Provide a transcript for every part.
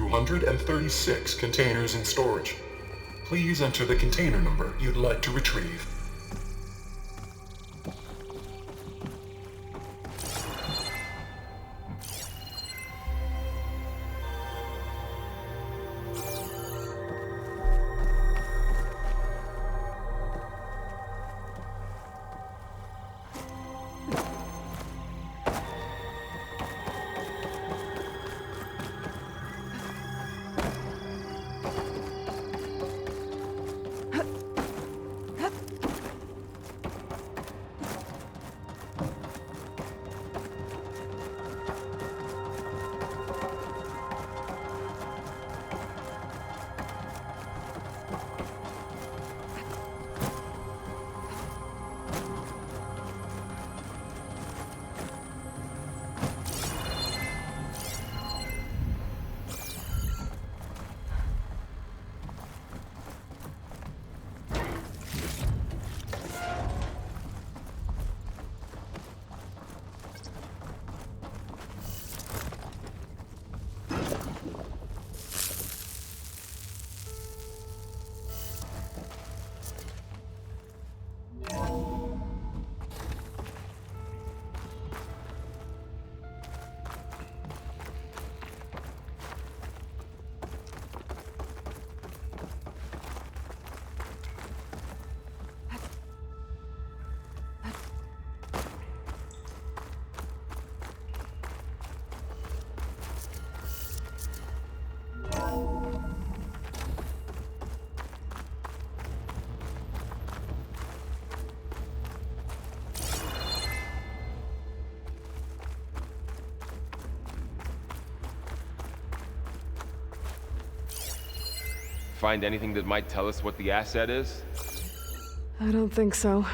236 containers in storage. Please enter the container number you'd like to retrieve. Find anything that might tell us what the asset is? I don't think so.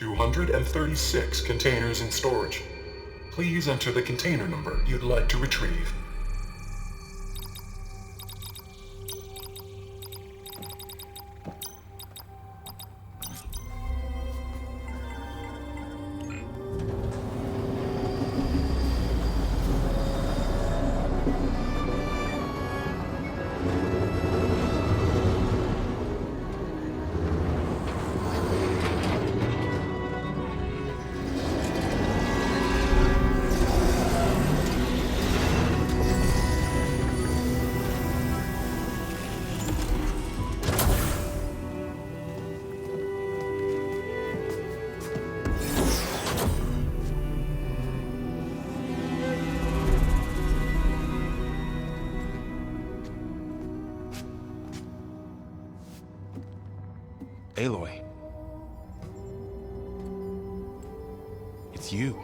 236 containers in storage. Please enter the container number you'd like to retrieve. Aloy. It's you.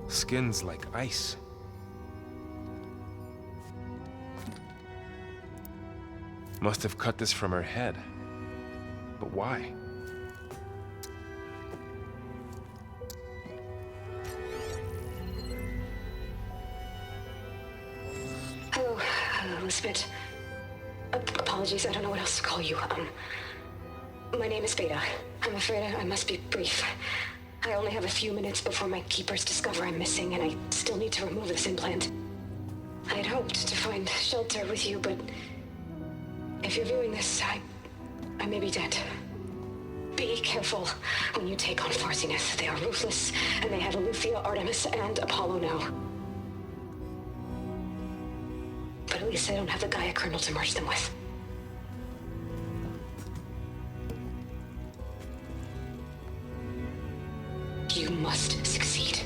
Skin's like ice. Must have cut this from her head. But why? Hello, Elizabeth. Apologies, I don't know what else to call you. My name is Beta. I'm afraid I must be brief. I only have a few minutes before my keepers discover I'm missing, and I still need to remove this implant. I had hoped to find shelter with you, but if you're viewing this, I may be dead. Be careful when you take on Farsineth. They are ruthless, and they have Aletheia, Artemis, and Apollo now. But at least I don't have the Gaia kernel to merge them with. You must succeed,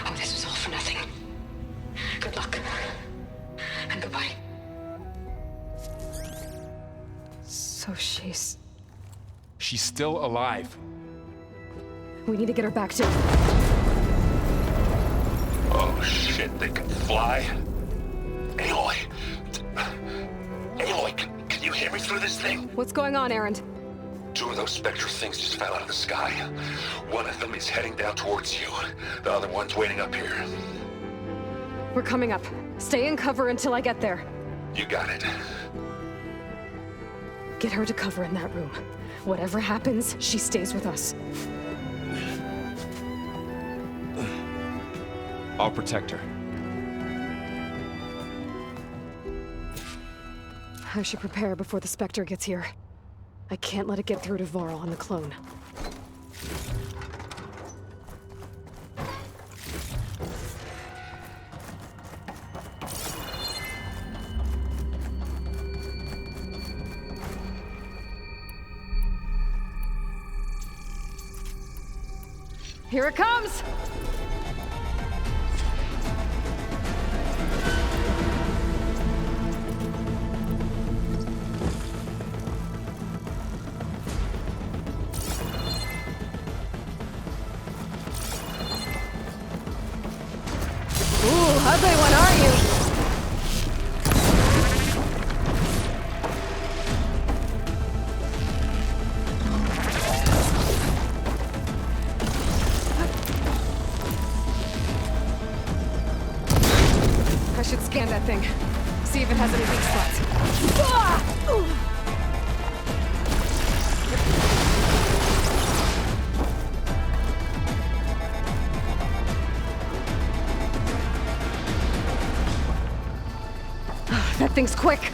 or this was all for nothing. Good luck. And goodbye. So she's... She's still alive. We need to get her back to... Oh shit, they can fly? Aloy! Aloy, can you hear me through this thing? What's going on, Erend? Two of those spectral things just fell out of the sky. One of them is heading down towards you. The other one's waiting up here. We're coming up. Stay in cover until I get there. You got it. Get her to cover in that room. Whatever happens, she stays with us. I'll protect her. I should prepare before the Spectre gets here. I can't let it get through to Varl on the clone. Here it comes! Ooh, ugly one, are you? I should scan that thing. See if it has any weak spots. Ah! Ooh. That thing's quick.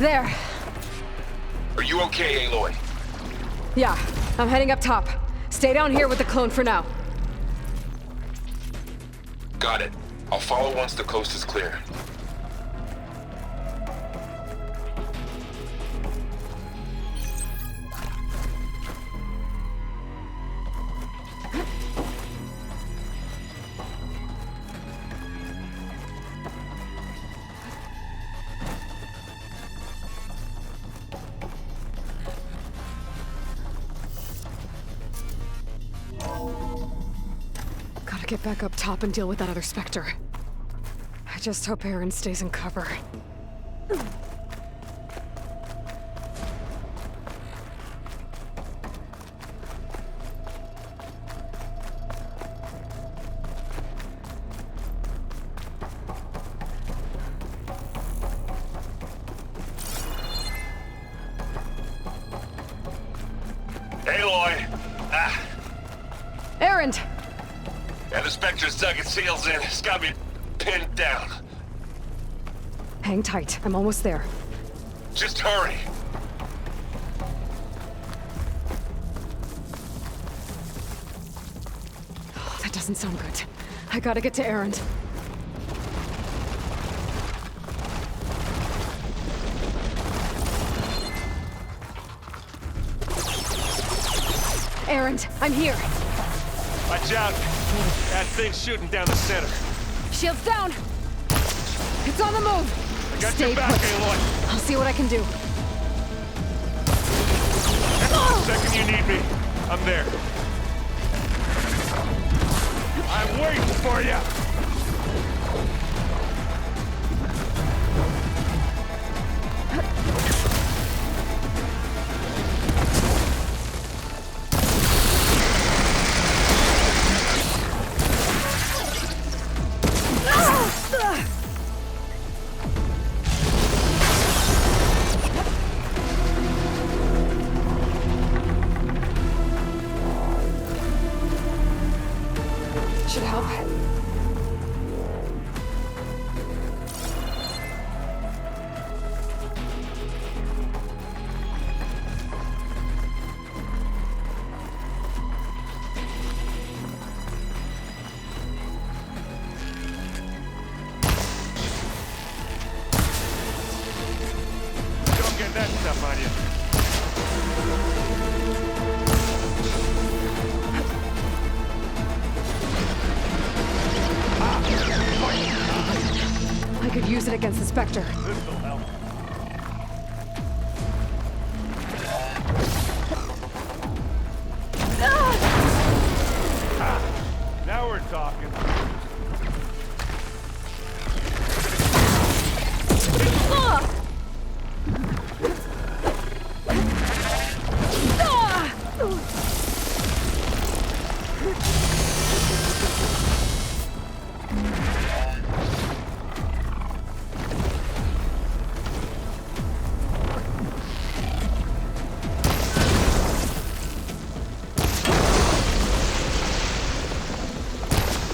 There. Are you okay, Aloy? Yeah, I'm heading up top. Stay down here with the clone for now. Got it. I'll follow once the coast is clear. Gotta get back up top and deal with that other Spectre. I just hope Aaron stays in cover. Aloy! Ah, Aaron! and the Spectre's dug its heels in. It's got me pinned down. Hang tight, I'm almost there. Just hurry. Oh, that doesn't sound good. I gotta get to Aaron. Aaron, I'm here. Watch out! That thing's shooting down the center. Shields down! It's on the move! I got Stay your back, put. Aloy. I'll see what I can do. The second you need me, I'm there. I'm waiting for you. Should help. Don't get that stuff on you. I could use it against the Spectre. This'll help. Now we're talking.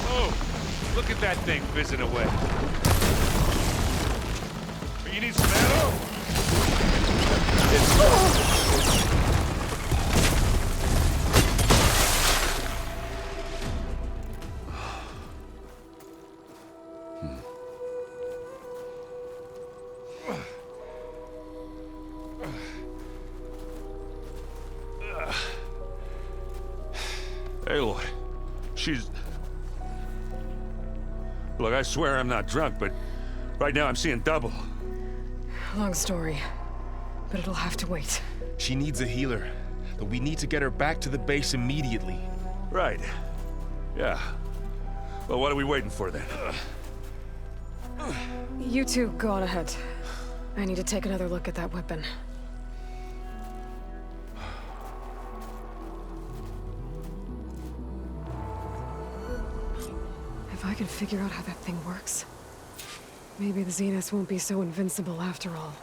Oh, look at that thing fizzing away. You need some ammo? Aloy, she's... Look, I swear I'm not drunk, but right now I'm seeing double. Long story, but it'll have to wait. She needs a healer, but we need to get her back to the base immediately. Right. Yeah. Well, what are we waiting for then? You two go on ahead. I need to take another look at that weapon. If I can figure out how that thing works, maybe the Zeniths won't be so invincible after all.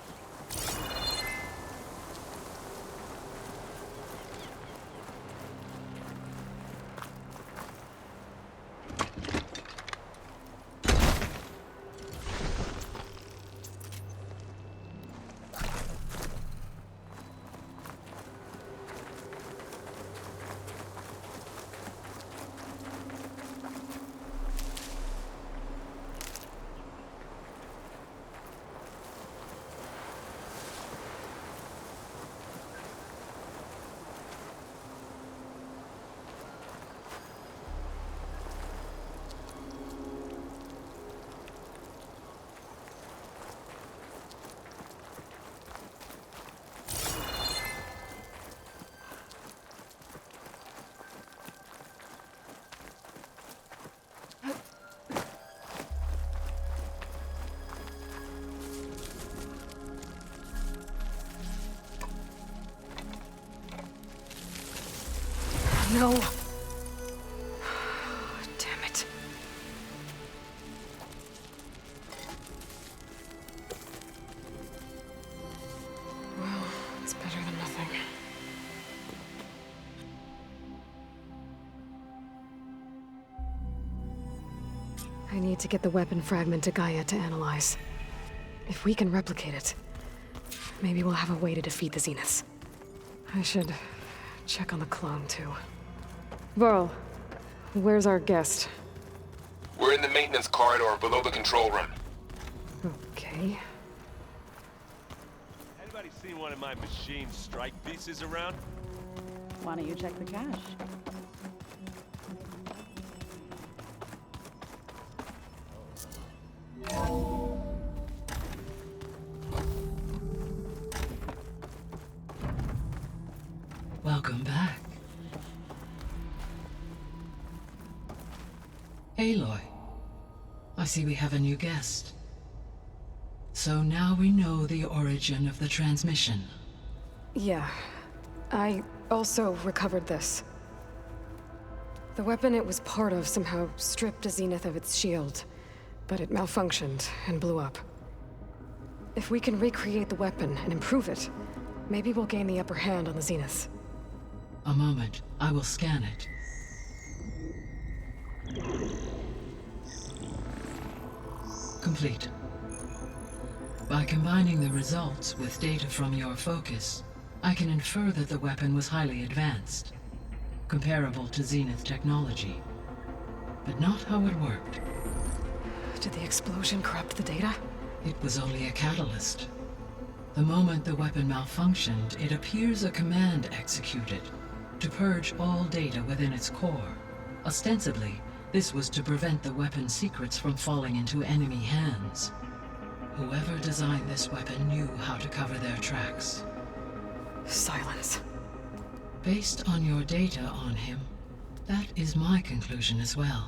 No. Damn it. Well, it's better than nothing. I need to get the weapon fragment to Gaia to analyze. If we can replicate it, maybe we'll have a way to defeat the Zeniths. I should check on the clone, too. Varl, where's our guest? We're in the maintenance corridor below the control room. Okay. Anybody seen one of my machine strike pieces around? Why don't you check the cache? Welcome back. Aloy, I see we have a new guest. So now we know the origin of the transmission. Yeah. I also recovered this. The weapon it was part of somehow stripped a Zenith of its shield, but it malfunctioned and blew up. If we can recreate the weapon and improve it, maybe we'll gain the upper hand on the Zeniths. A moment, I will scan it. Complete. By combining the results with data from your focus, I can infer that the weapon was highly advanced, comparable to Zenith technology, but not how it worked. Did the explosion corrupt the data? It was only a catalyst. The moment the weapon malfunctioned, it appears a command executed to purge all data within its core. Ostensibly, this was to prevent the weapon's secrets from falling into enemy hands. Whoever designed this weapon knew how to cover their tracks. Silence. Based on your data on him, that is my conclusion as well.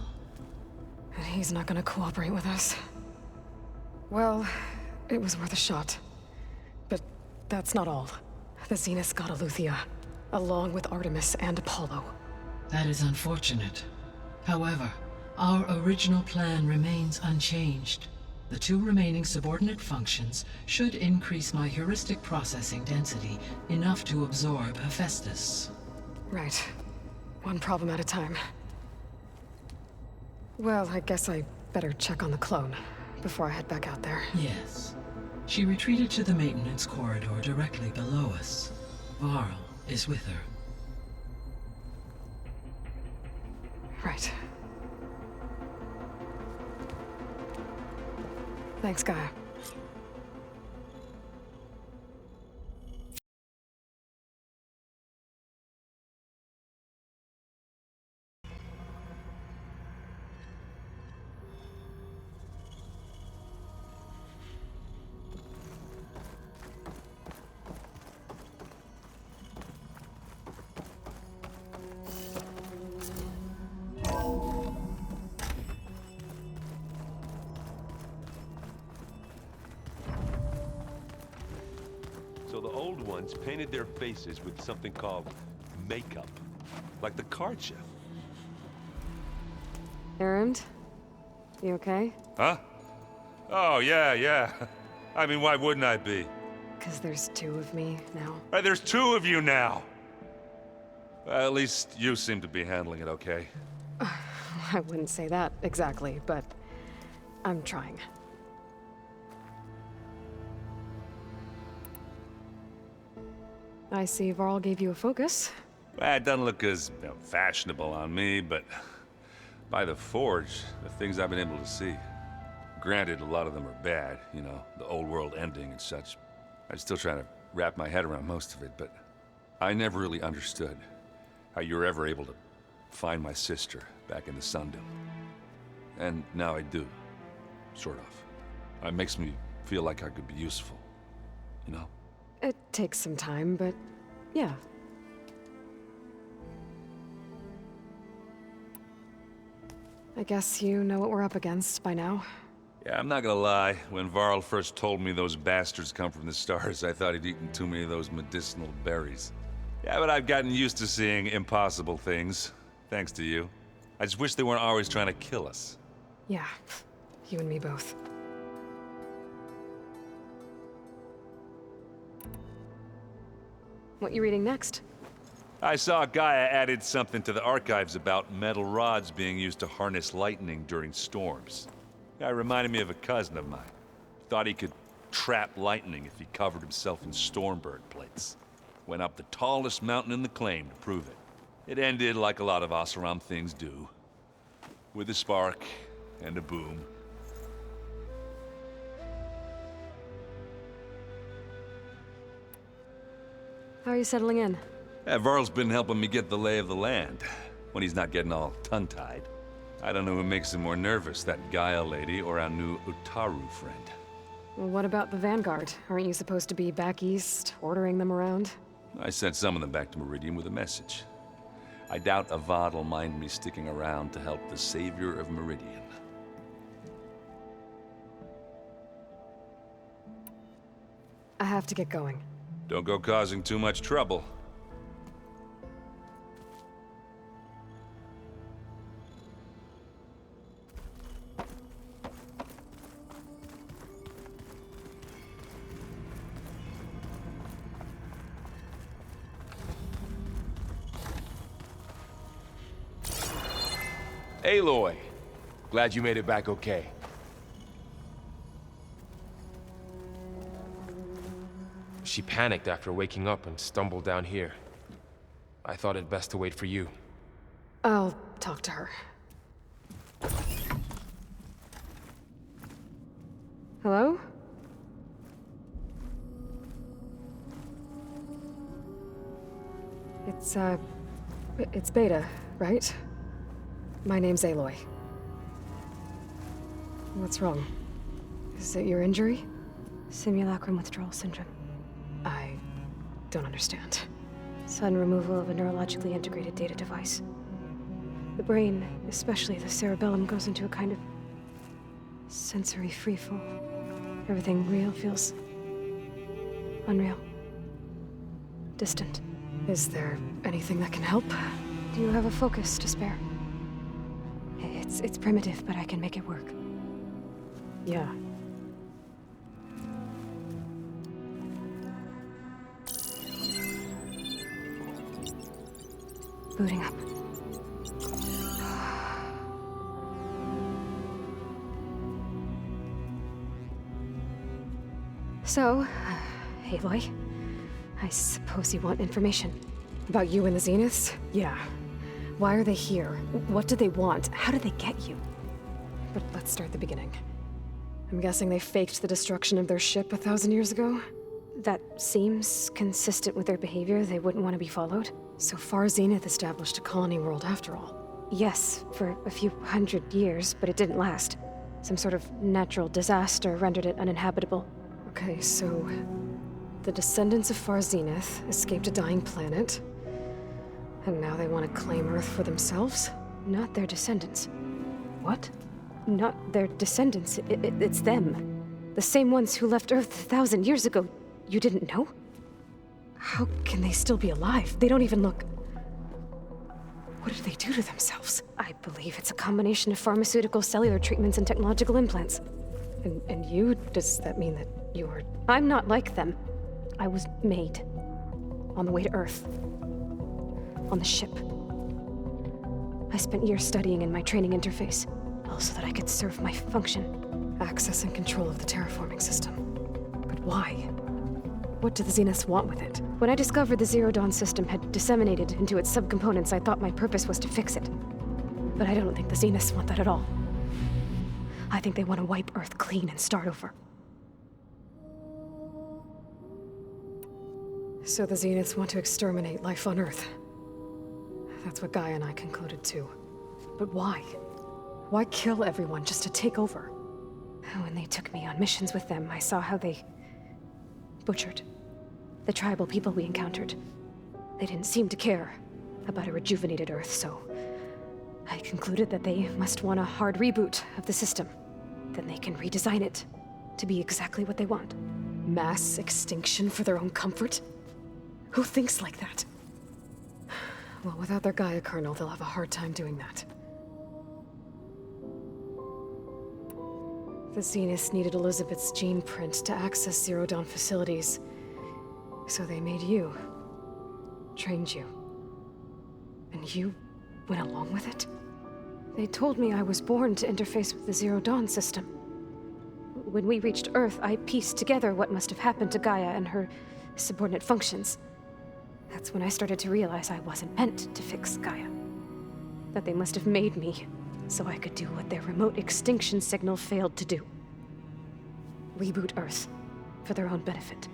And he's not gonna cooperate with us. Well, it was worth a shot. But that's not all. The Zeniths got Aletheia, along with Artemis and Apollo. That is unfortunate. However, our original plan remains unchanged. The two remaining subordinate functions should increase my heuristic processing density enough to absorb Hephaestus. Right. One problem at a time. Well, I guess I better check on the clone before I head back out there. Yes. She retreated to the maintenance corridor directly below us. Varl is with her. Right. Thanks, Gaia. So the old ones painted their faces with something called makeup. Like the card chef. Errand? You okay? Huh? Oh, yeah. I mean, why wouldn't I be? 'Cause there's two of me now. There's two of you now! At least you seem to be handling it okay. I wouldn't say that exactly, but I'm trying. I see Varl gave you a focus. Well, it doesn't look as fashionable on me, but by the Forge, the things I've been able to see. Granted, a lot of them are bad, you know, the old world ending and such. I'm still trying to wrap my head around most of it, but I never really understood how you were ever able to find my sister back in the Sundom. And now I do, sort of. It makes me feel like I could be useful, you know? It takes some time, but yeah. I guess you know what we're up against by now. Yeah, I'm not gonna lie. When Varl first told me those bastards come from the stars, I thought he'd eaten too many of those medicinal berries. Yeah, but I've gotten used to seeing impossible things, thanks to you. I just wish they weren't always trying to kill us. Yeah, you and me both. What you reading next? I saw Gaia added something to the archives about metal rods being used to harness lightning during storms. Guy reminded me of a cousin of mine. Thought he could trap lightning if he covered himself in Stormbird plates. Went up the tallest mountain in the claim to prove it. It ended like a lot of Oseram things do. With a spark and a boom. How are you settling in? Varl's been helping me get the lay of the land, when he's not getting all tongue-tied. I don't know who makes him more nervous, that Gaia lady or our new Utaru friend. Well, what about the Vanguard? Aren't you supposed to be back east, ordering them around? I sent some of them back to Meridian with a message. I doubt Avad will mind me sticking around to help the savior of Meridian. I have to get going. Don't go causing too much trouble. Aloy, glad you made it back okay. She panicked after waking up and stumbled down here. I thought it best to wait for you. I'll talk to her. Hello? It's Beta, right? My name's Aloy. What's wrong? Is it your injury? Simulacrum withdrawal syndrome. I don't understand. Sudden removal of a neurologically integrated data device. The brain, especially the cerebellum, goes into a kind of sensory freefall. Everything real feels unreal. Distant. Is there anything that can help? Do you have a focus to spare? It's primitive, but I can make it work. Yeah. Booting up. So, Aloy, I suppose you want information. About you and the Zeniths? Yeah. Why are they here? What do they want? How did they get you? But let's start at the beginning. I'm guessing they faked the destruction of their ship 1,000 years ago? That seems consistent with their behavior. They wouldn't want to be followed. So far, Zenith established a colony world after all. Yes, for a few hundred years, but it didn't last. Some sort of natural disaster rendered it uninhabitable. Okay, so the descendants of Far Zenith escaped a dying planet, and now they want to claim Earth for themselves? Not their descendants. What? Not their descendants. It's them. The same ones who left Earth 1,000 years ago. You didn't know? How can they still be alive? They don't even look... What did they do to themselves? I believe it's a combination of pharmaceutical, cellular treatments, and technological implants. And you? Does that mean that you were... I'm not like them. I was made. On the way to Earth. On the ship. I spent years studying in my training interface, all so that I could serve my function. Access and control of the terraforming system. But why? What do the Zeniths want with it? When I discovered the Zero Dawn system had disseminated into its subcomponents, I thought my purpose was to fix it. But I don't think the Zeniths want that at all. I think they want to wipe Earth clean and start over. So the Zeniths want to exterminate life on Earth. That's what Gaia and I concluded too. But why? Why kill everyone just to take over? When they took me on missions with them, I saw how they butchered the tribal people we encountered. They didn't seem to care about a rejuvenated Earth, so I concluded that they must want a hard reboot of the system. Then they can redesign it to be exactly what they want. Mass extinction for their own comfort? Who thinks like that? Well, without their Gaia kernel, they'll have a hard time doing that. The Zeniths needed Elizabeth's gene print to access Zero Dawn facilities. So they made you. Trained you. And you went along with it? They told me I was born to interface with the Zero Dawn system. When we reached Earth, I pieced together what must have happened to Gaia and her subordinate functions. That's when I started to realize I wasn't meant to fix Gaia. That they must have made me so I could do what their remote extinction signal failed to do. Reboot Earth for their own benefit.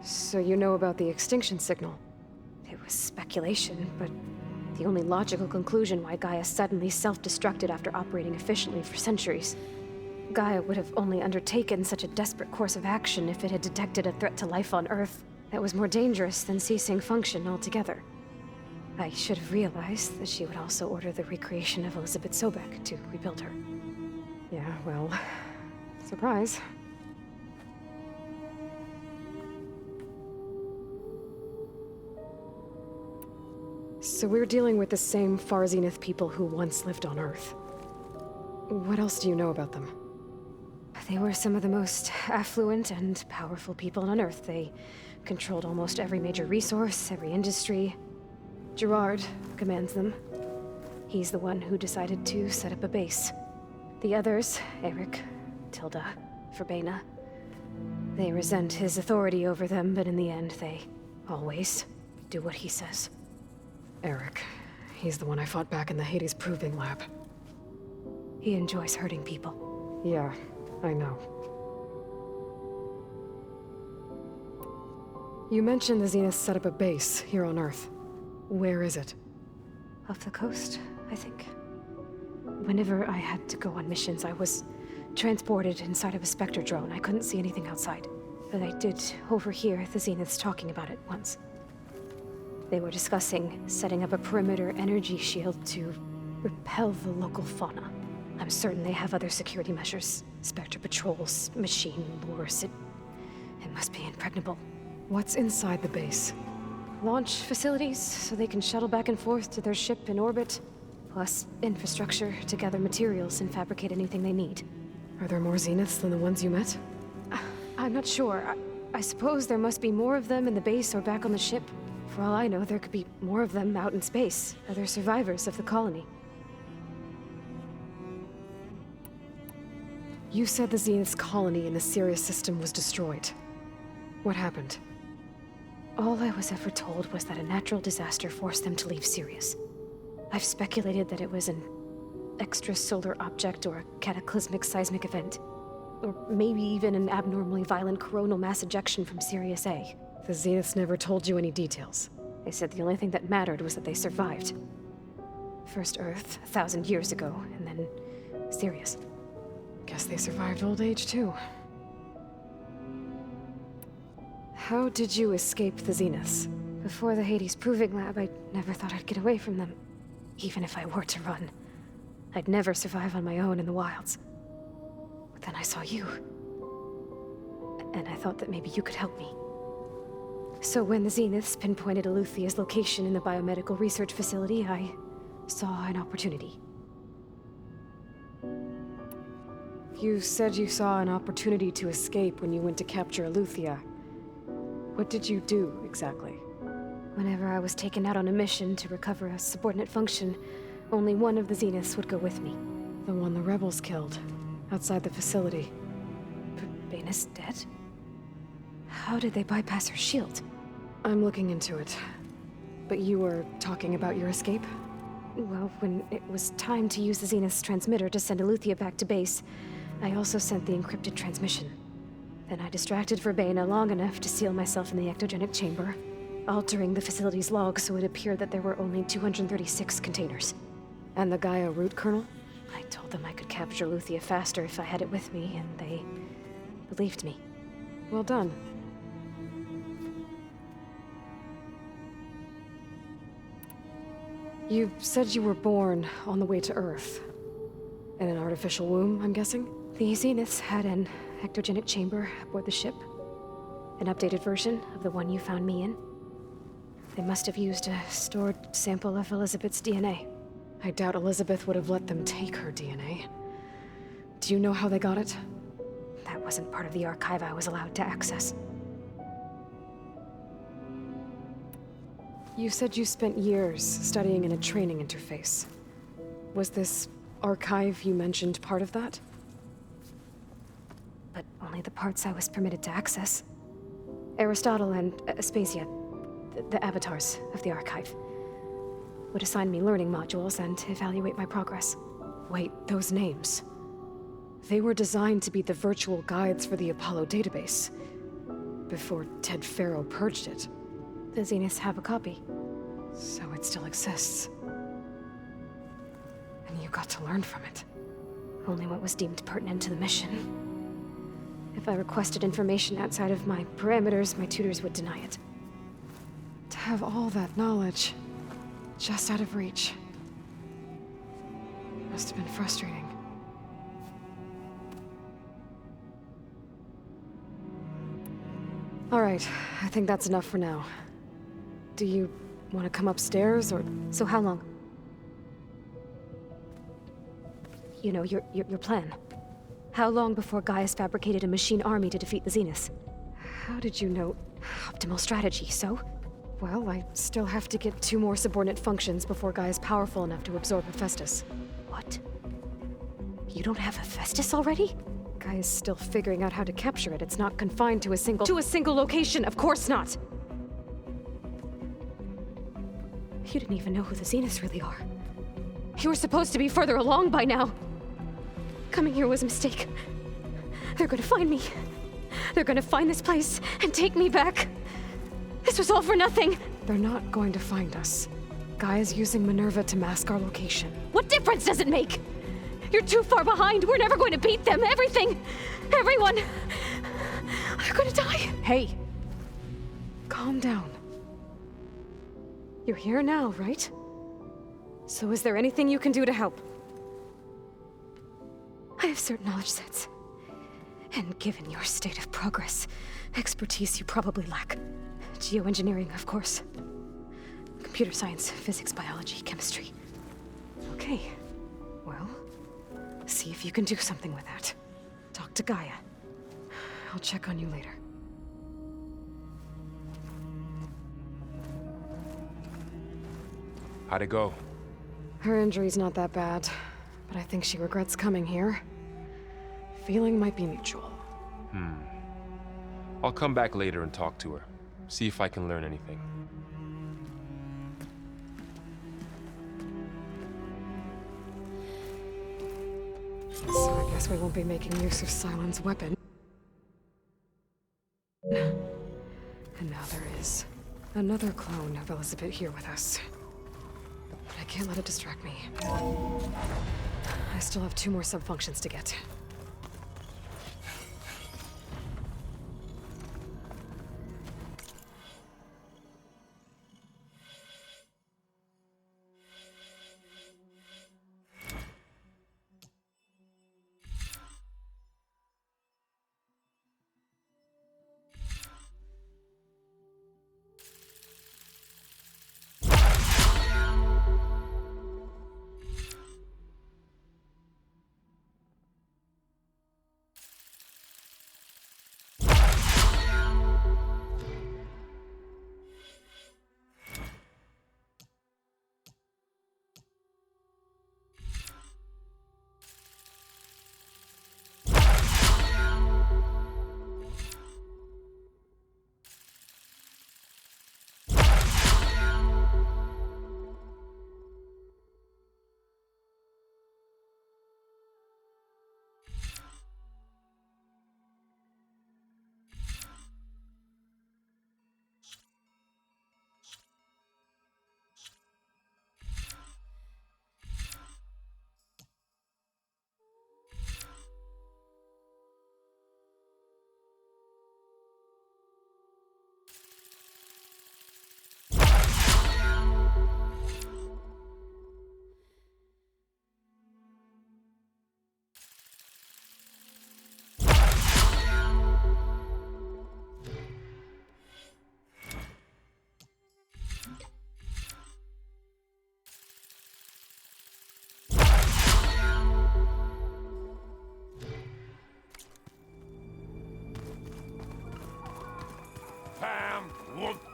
So you know about the extinction signal? It was speculation, but the only logical conclusion why Gaia suddenly self-destructed after operating efficiently for centuries. Gaia would have only undertaken such a desperate course of action if it had detected a threat to life on Earth that was more dangerous than ceasing function altogether. I should have realized that she would also order the recreation of Elizabeth Sobek to rebuild her. Yeah, well, surprise. So we're dealing with the same Far Zenith people who once lived on Earth. What else do you know about them? They were some of the most affluent and powerful people on Earth. They controlled almost every major resource, every industry. Gerard commands them. He's the one who decided to set up a base. The others, Eric, Tilda, Verbena, they resent his authority over them, but in the end, they always do what he says. Eric. He's the one I fought back in the Hades Proving Lab. He enjoys hurting people. Yeah, I know. You mentioned the Zeniths set up a base here on Earth. Where is it? Off the coast, I think. Whenever I had to go on missions, I was transported inside of a Spectre drone. I couldn't see anything outside. But I did overhear the Zeniths talking about it once. They were discussing setting up a perimeter energy shield to repel the local fauna. I'm certain they have other security measures. Spectre patrols, machine lures. It must be impregnable. What's inside the base? Launch facilities, so they can shuttle back and forth to their ship in orbit. Plus infrastructure to gather materials and fabricate anything they need. Are there more Zeniths than the ones you met? I'm not sure. I suppose there must be more of them in the base or back on the ship. For all I know, there could be more of them out in space, other survivors of the colony. You said the Zenith's colony in the Sirius system was destroyed. What happened? All I was ever told was that a natural disaster forced them to leave Sirius. I've speculated that it was an extrasolar object or a cataclysmic seismic event. Or maybe even an abnormally violent coronal mass ejection from Sirius A. The Zeniths never told you any details. They said the only thing that mattered was that they survived. First Earth, 1,000 years ago, and then Sirius. Guess they survived old age, too. How did you escape the Zeniths? Before the Hades Proving Lab, I never thought I'd get away from them. Even if I were to run. I'd never survive on my own in the wilds. But then I saw you. And I thought that maybe you could help me. So when the Zeniths pinpointed Eluthia's location in the biomedical research facility, I saw an opportunity. You said you saw an opportunity to escape when you went to capture Eluthia. What did you do, exactly? Whenever I was taken out on a mission to recover a subordinate function, only one of the Zeniths would go with me. The one the rebels killed, outside the facility. Verbena's dead? How did they bypass her shield? I'm looking into it. But you were talking about your escape? Well, when it was time to use the Zenith's transmitter to send Eluthia back to base, I also sent the encrypted transmission. Then I distracted Verbena long enough to seal myself in the ectogenic chamber, altering the facility's log so it appeared that there were only 236 containers. And the Gaia root kernel? I told them I could capture Eluthia faster if I had it with me, and they believed me. Well done. You said you were born on the way to Earth. In an artificial womb, I'm guessing? The Zeniths had an ectogenic chamber aboard the ship. An updated version of the one you found me in. They must have used a stored sample of Elizabeth's DNA. I doubt Elizabeth would have let them take her DNA. Do you know how they got it? That wasn't part of the archive I was allowed to access. You said you spent years studying in a training interface. Was this archive you mentioned part of that? But only the parts I was permitted to access. Aristotle and Aspasia, the avatars of the archive, would assign me learning modules and evaluate my progress. Wait, those names. They were designed to be the virtual guides for the Apollo database, before Ted Faro purged it. The Zeniths have a copy. So it still exists. And you got to learn from it. Only what was deemed pertinent to the mission. If I requested information outside of my parameters, my tutors would deny it. To have all that knowledge, just out of reach. Must have been frustrating. All right, I think that's enough for now. Do you want to come upstairs, or...? So how long? You know, your plan. How long before Gaius fabricated a machine army to defeat the Zeniths? How did you know? Optimal strategy, so? Well, I still have to get 2 more subordinate functions before Guy is powerful enough to absorb Hephaestus. What? You don't have Hephaestus already? Guy is still figuring out how to capture it. It's not confined to a single location, of course not! You didn't even know who the Zeniths really are. You were supposed to be further along by now! Coming here was a mistake. They're gonna find me. They're gonna find this place and take me back. This was all for nothing. They're not going to find us. Guy is using Minerva to mask our location. What difference does it make? You're too far behind. We're never going to beat them. Everything, everyone, they're gonna die. Hey, calm down. You're here now, right? So is there anything you can do to help? I have certain knowledge sets. And given your state of progress, expertise you probably lack. Geoengineering, of course. Computer science, physics, biology, chemistry. Okay. Well, see if you can do something with that. Talk to Gaia. I'll check on you later. How'd it go? Her injury's not that bad, but I think she regrets coming here. Feeling might be mutual. I'll come back later and talk to her. See if I can learn anything. So I guess we won't be making use of Cylon's weapon. And now there is another clone of Elizabeth here with us. But I can't let it distract me. I still have 2 more sub-functions to get.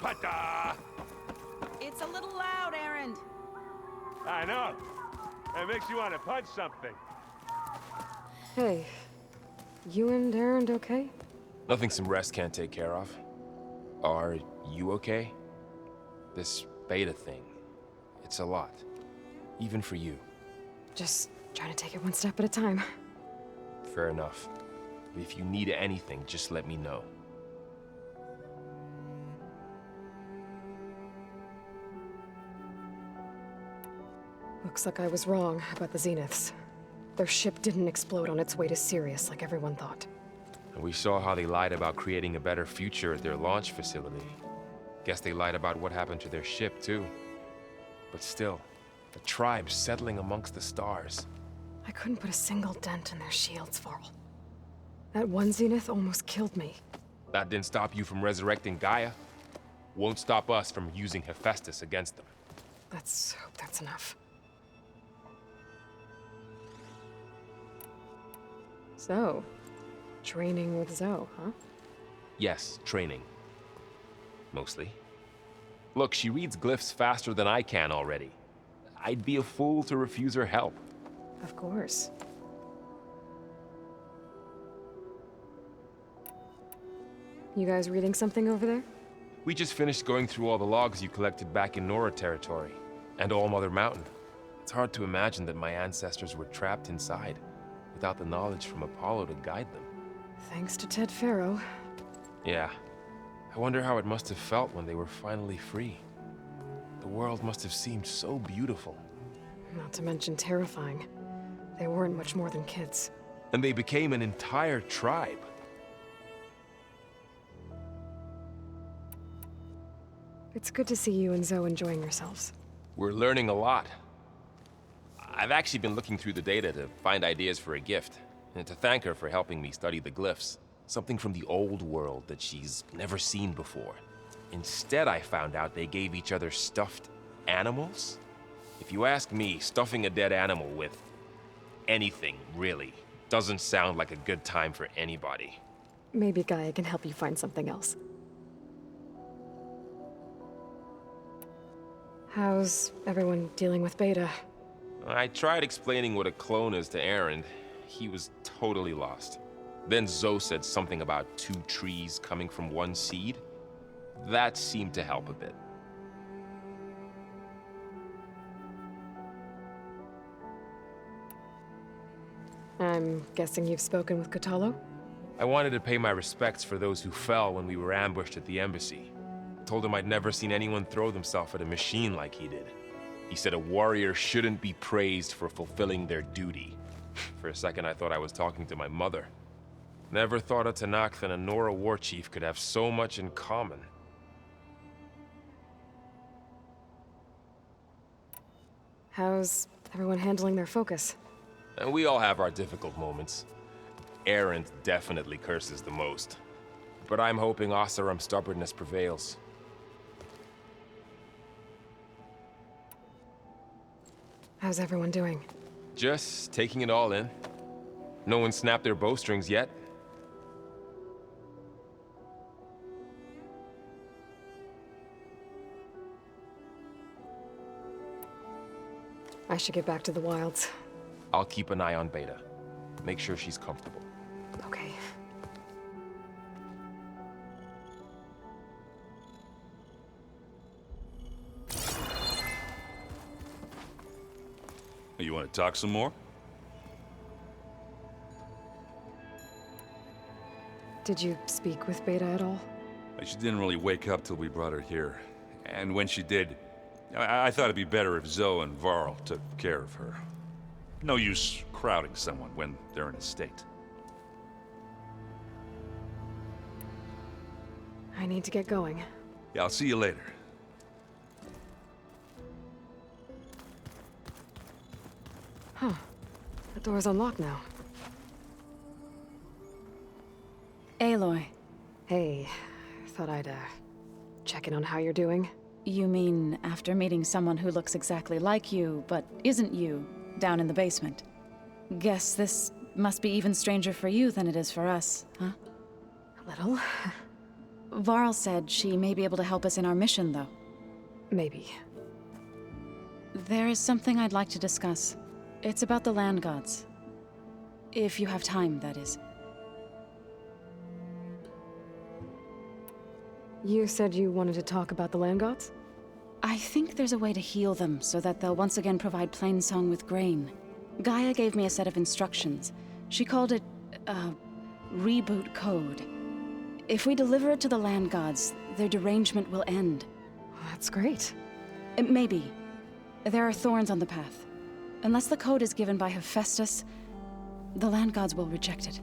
Pata! It's a little loud, Aaron. I know. It makes you want to punch something. Hey, you and Aaron okay? Nothing some rest can't take care of. Are you okay? This beta thing, it's a lot. Even for you. Just trying to take it one step at a time. Fair enough. If you need anything, just let me know. Looks like I was wrong about the Zeniths. Their ship didn't explode on its way to Sirius like everyone thought. And we saw how they lied about creating a better future at their launch facility. Guess they lied about what happened to their ship, too. But still, the tribe settling amongst the stars. I couldn't put a single dent in their shields, Varl. That one Zenith almost killed me. That didn't stop you from resurrecting Gaia. Won't stop us from using Hephaestus against them. Let's hope that's enough. So, training with Zoe, huh? Yes, training. Mostly. Look, she reads glyphs faster than I can already. I'd be a fool to refuse her help. Of course. You guys reading something over there? We just finished going through all the logs you collected back in Nora territory, and All Mother Mountain. It's hard to imagine that my ancestors were trapped inside, without the knowledge from Apollo to guide them. Thanks to Ted Faro. Yeah. I wonder how it must have felt when they were finally free. The world must have seemed so beautiful. Not to mention terrifying. They weren't much more than kids. And they became an entire tribe. It's good to see you and Zoe enjoying yourselves. We're learning a lot. I've actually been looking through the data to find ideas for a gift, and to thank her for helping me study the glyphs. Something from the old world that she's never seen before. Instead, I found out they gave each other stuffed animals. If you ask me, stuffing a dead animal with anything, really, doesn't sound like a good time for anybody. Maybe Gaia can help you find something else. How's everyone dealing with Beta? I tried explaining what a clone is to Aaron. He was totally lost. Then Zoe said something about 2 trees coming from 1 seed. That seemed to help a bit. I'm guessing you've spoken with Kotallo? I wanted to pay my respects for those who fell when we were ambushed at the embassy. Told him I'd never seen anyone throw themselves at a machine like he did. He said a warrior shouldn't be praised for fulfilling their duty. For a second, I thought I was talking to my mother. Never thought a Tanakh and a Nora war chief could have so much in common. How's everyone handling their focus? And we all have our difficult moments. Aaron definitely curses the most. But I'm hoping Oseram's stubbornness prevails. How's everyone doing? Just taking it all in. No one snapped their bowstrings yet. I should get back to the wilds. I'll keep an eye on Beta. Make sure she's comfortable. Okay. You want to talk some more? Did you speak with Beta at all? She didn't really wake up till we brought her here. And when she did, I thought it'd be better if Zoe and Varl took care of her. No use crowding someone when they're in a state. I need to get going. Yeah, I'll see you later. Huh. The door's unlocked now. Aloy, Hey, thought I'd, check in on how you're doing. you mean after meeting someone who looks exactly like you, but isn't you, down in the basement? Guess this must be even stranger for you than it is for us, huh? A little. Varl said she may be able to help us in our mission, though. Maybe. There is something I'd like to discuss. It's about the land gods. If you have time, that is. You said you wanted to talk about the land gods? I think there's a way to heal them so that they'll once again provide Plainsong with grain. Gaia gave me a set of instructions. She called it, reboot code. If we deliver it to the land gods, their derangement will end. That's great. Maybe. There are thorns on the path. Unless the code is given by Hephaestus, the land gods will reject it.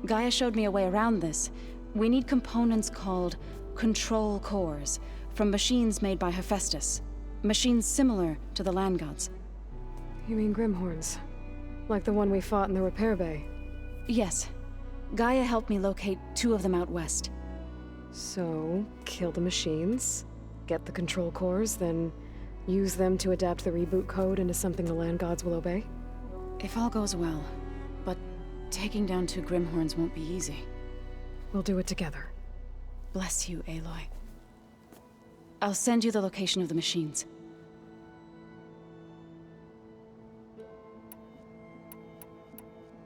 Gaia showed me a way around this. We need components called control cores, from machines made by Hephaestus. Machines similar to the land gods. You mean Grimhorns? Like the one we fought in the repair bay? Yes. Gaia helped me locate 2 of them out west. So, kill the machines, get the control cores, then use them to adapt the reboot code into something the land gods will obey? If all goes well. But taking down 2 Grimhorns won't be easy. We'll do it together. Bless you, Aloy. I'll send you the location of the machines.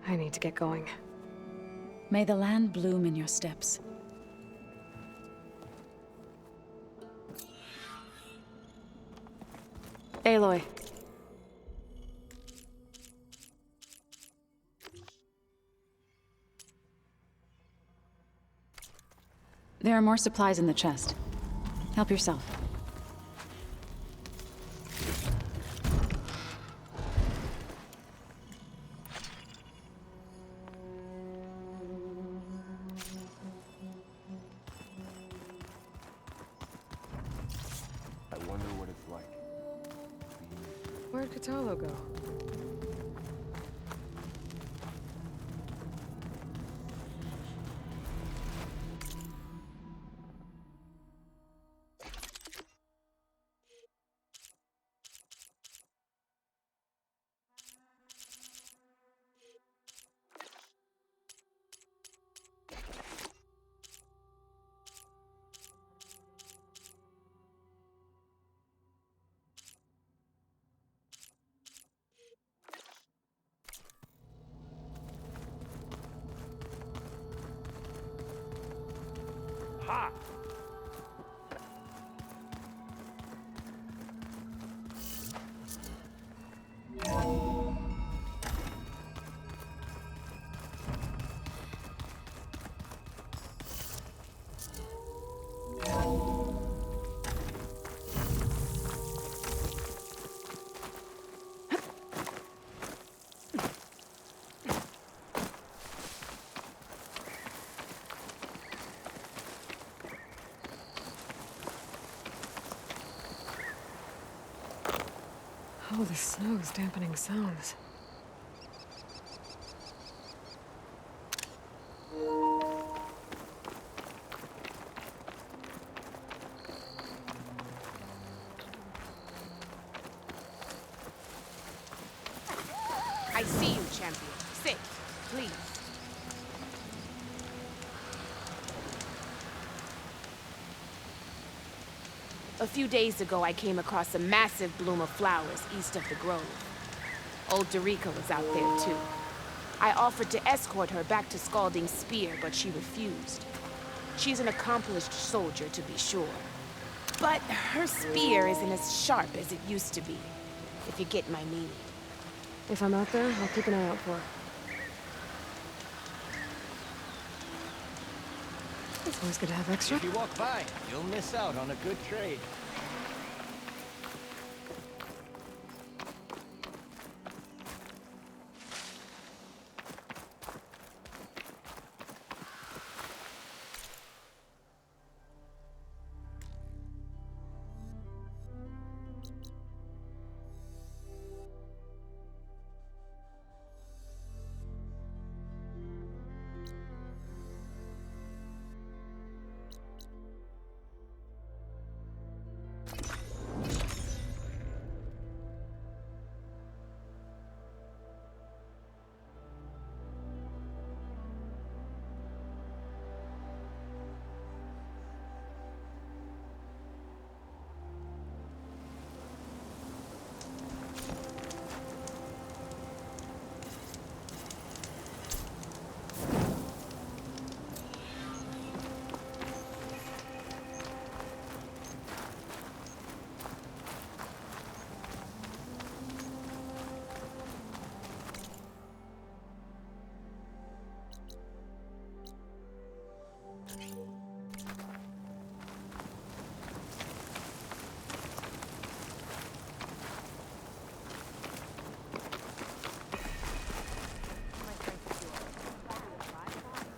I need to get going. May the land bloom in your steps. Aloy. There are more supplies in the chest. Help yourself. I wonder what it's like. Where'd Cradle go? Ha! Oh, the snow's dampening sounds. I see you, champion. Sit, please. A few days ago, I came across a massive bloom of flowers east of the grove. Old Derica was out there, too. I offered to escort her back to Scalding Spear, but she refused. She's an accomplished soldier, to be sure. But her spear isn't as sharp as it used to be, if you get my meaning. If I'm out there, I'll keep an eye out for her. It's always good to have extra. If you walk by, you'll miss out on a good trade.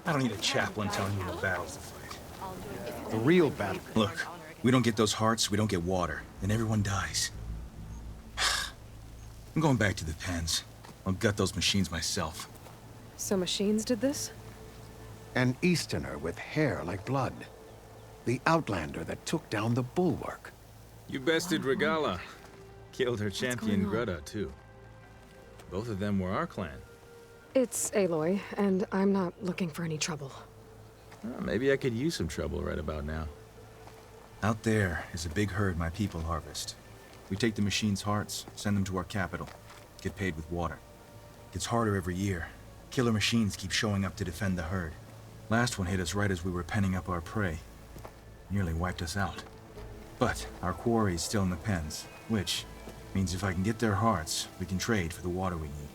I don't need a chaplain telling me what battles to fight. The real battle. Look, we don't get those hearts, we don't get water, then everyone dies. I'm going back to the pens. I'll gut those machines myself. So machines did this? An Easterner with hair like blood. The Outlander that took down the Bulwark. You bested Regala. Killed her champion Greta, too. Both of them were our clan. It's Aloy, and I'm not looking for any trouble. Well, maybe I could use some trouble right about now. Out there is a big herd my people harvest. We take the machines' hearts, send them to our capital, get paid with water. Gets harder every year. Killer machines keep showing up to defend the herd. Last one hit us right as we were penning up our prey. Nearly wiped us out. But our quarry is still in the pens, which means if I can get their hearts, we can trade for the water we need.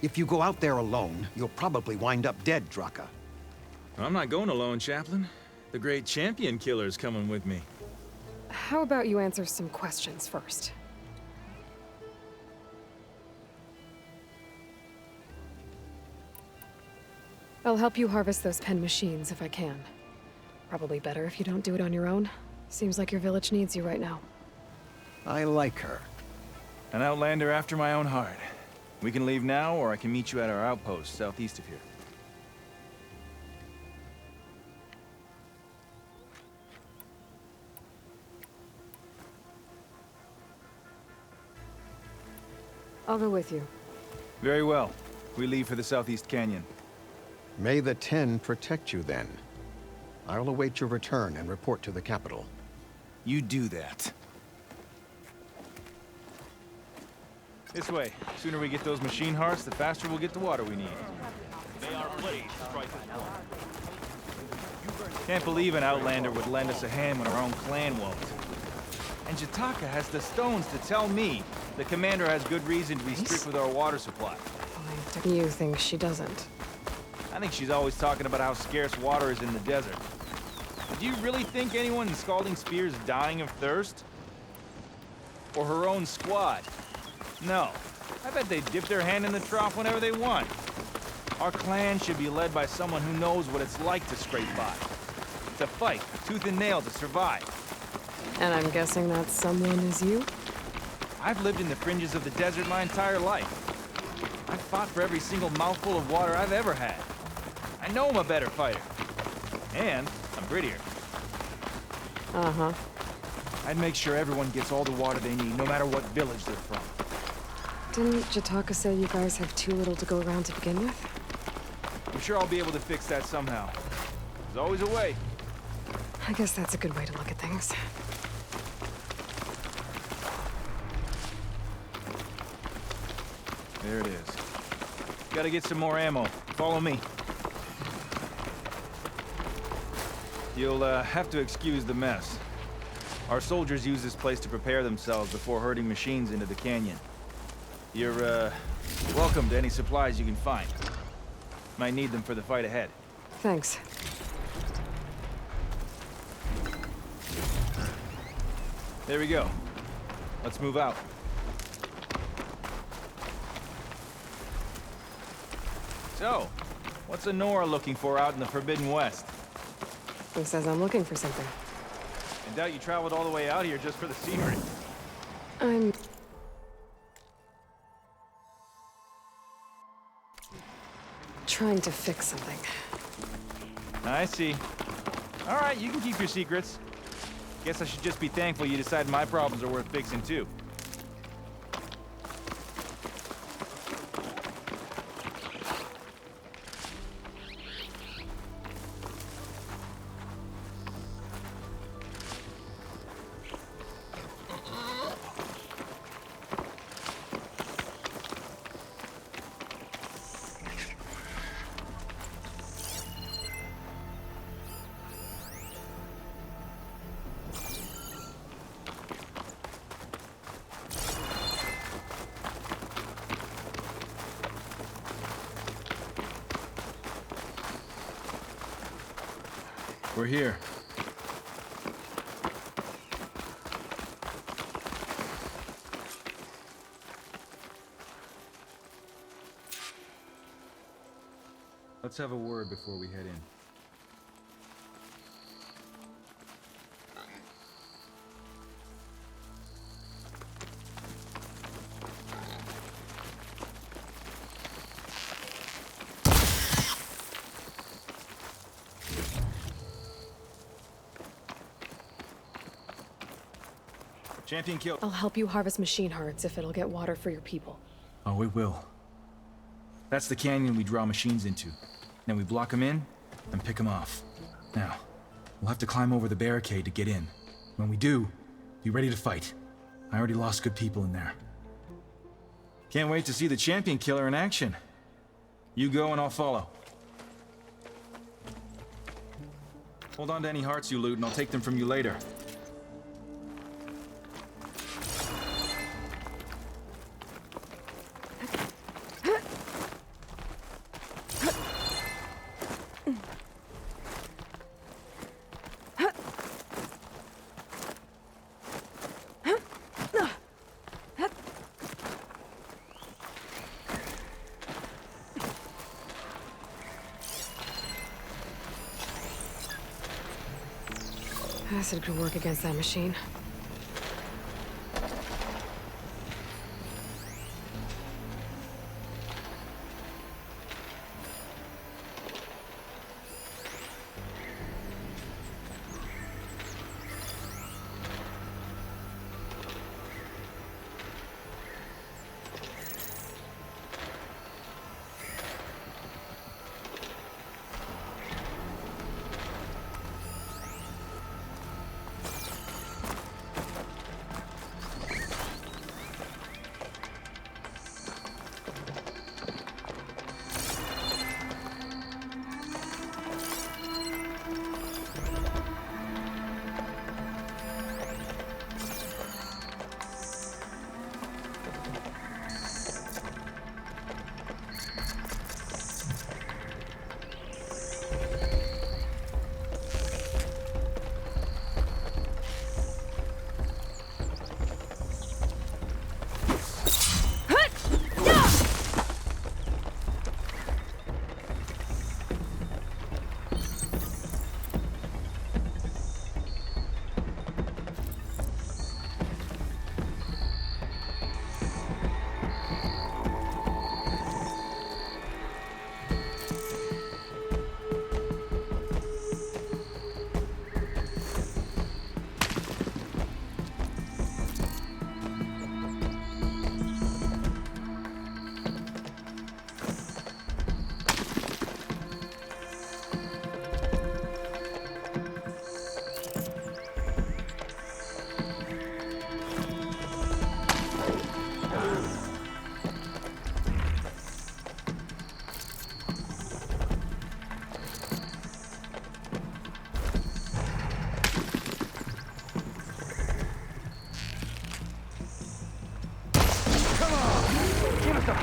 If you go out there alone, you'll probably wind up dead, Draka. I'm not going alone, Chaplain. The great champion killer's coming with me. How about you answer some questions first? I'll help you harvest those pen machines if I can. Probably better if you don't do it on your own. Seems like your village needs you right now. I like her. An Outlander after my own heart. We can leave now, or I can meet you at our outpost southeast of here. I'll go with you. Very well. We leave for the Southeast Canyon. May the Ten protect you then. I'll await your return and report to the capital. You do that. This way. Sooner we get those machine hearts, the faster we'll get the water we need. They are pleased. Can't believe an Outlander would lend us a hand when our own clan won't. And Jataka has the stones to tell me the commander has good reason to be strict with our water supply. You think she doesn't? I think she's always talking about how scarce water is in the desert. But do you really think anyone in Scalding Spear is dying of thirst? Or her own squad? No. I bet they dip their hand in the trough whenever they want. Our clan should be led by someone who knows what it's like to scrape by. To fight, tooth and nail to survive. And I'm guessing that someone is you? I've lived in the fringes of the desert my entire life. I've fought for every single mouthful of water I've ever had. I know I'm a better fighter. And I'm prettier. Uh-huh. I'd make sure everyone gets all the water they need, no matter what village they're from. Didn't Jataka say you guys have too little to go around to begin with? I'm sure I'll be able to fix that somehow. There's always a way. I guess that's a good way to look at things. There it is. Gotta get some more ammo. Follow me. You'll have to excuse the mess. Our soldiers use this place to prepare themselves before herding machines into the canyon. You're, welcome to any supplies you can find. Might need them for the fight ahead. Thanks. There we go. Let's move out. So, what's Honora looking for out in the Forbidden West? Who says I'm looking for something? I doubt you traveled all the way out here just for the scenery. I'm... trying to fix something. I see. All right, you can keep your secrets. Guess I should just be thankful you decided my problems are worth fixing, too. We're here. Let's have a word before we head in. Champion kill. I'll help you harvest machine hearts if it'll get water for your people. Oh, it will. That's the canyon we draw machines into. Then we block them in and pick them off. Now, we'll have to climb over the barricade to get in. When we do, be ready to fight. I already lost good people in there. Can't wait to see the champion killer in action. You go and I'll follow. Hold on to any hearts you loot and I'll take them from you later. Acid could work against that machine.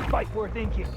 Fight worth inking.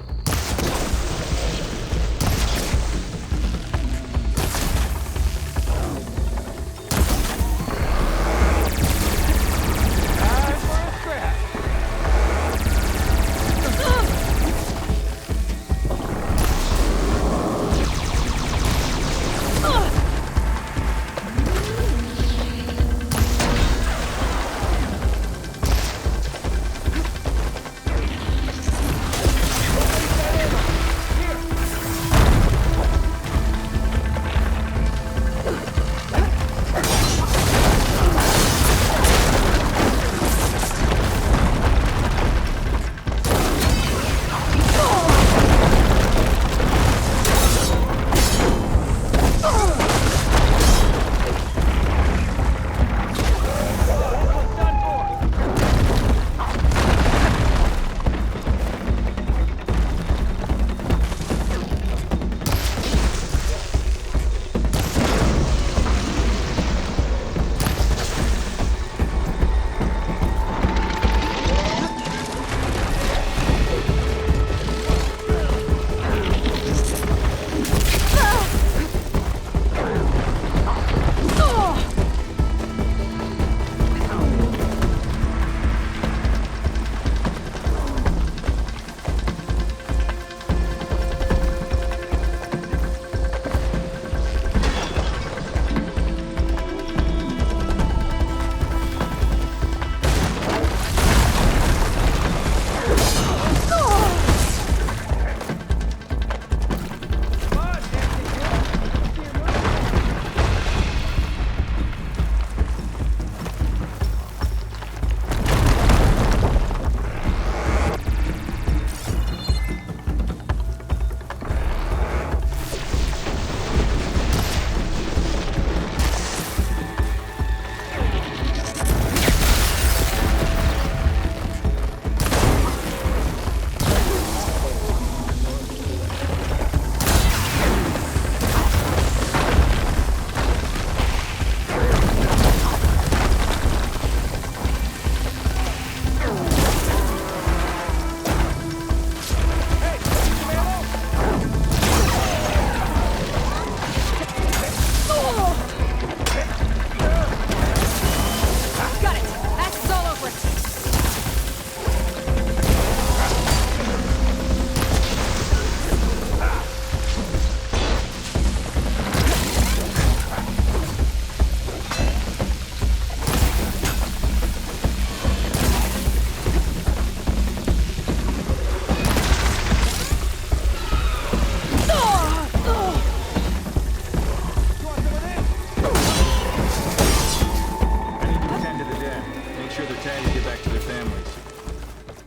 sure their tags get back to their families.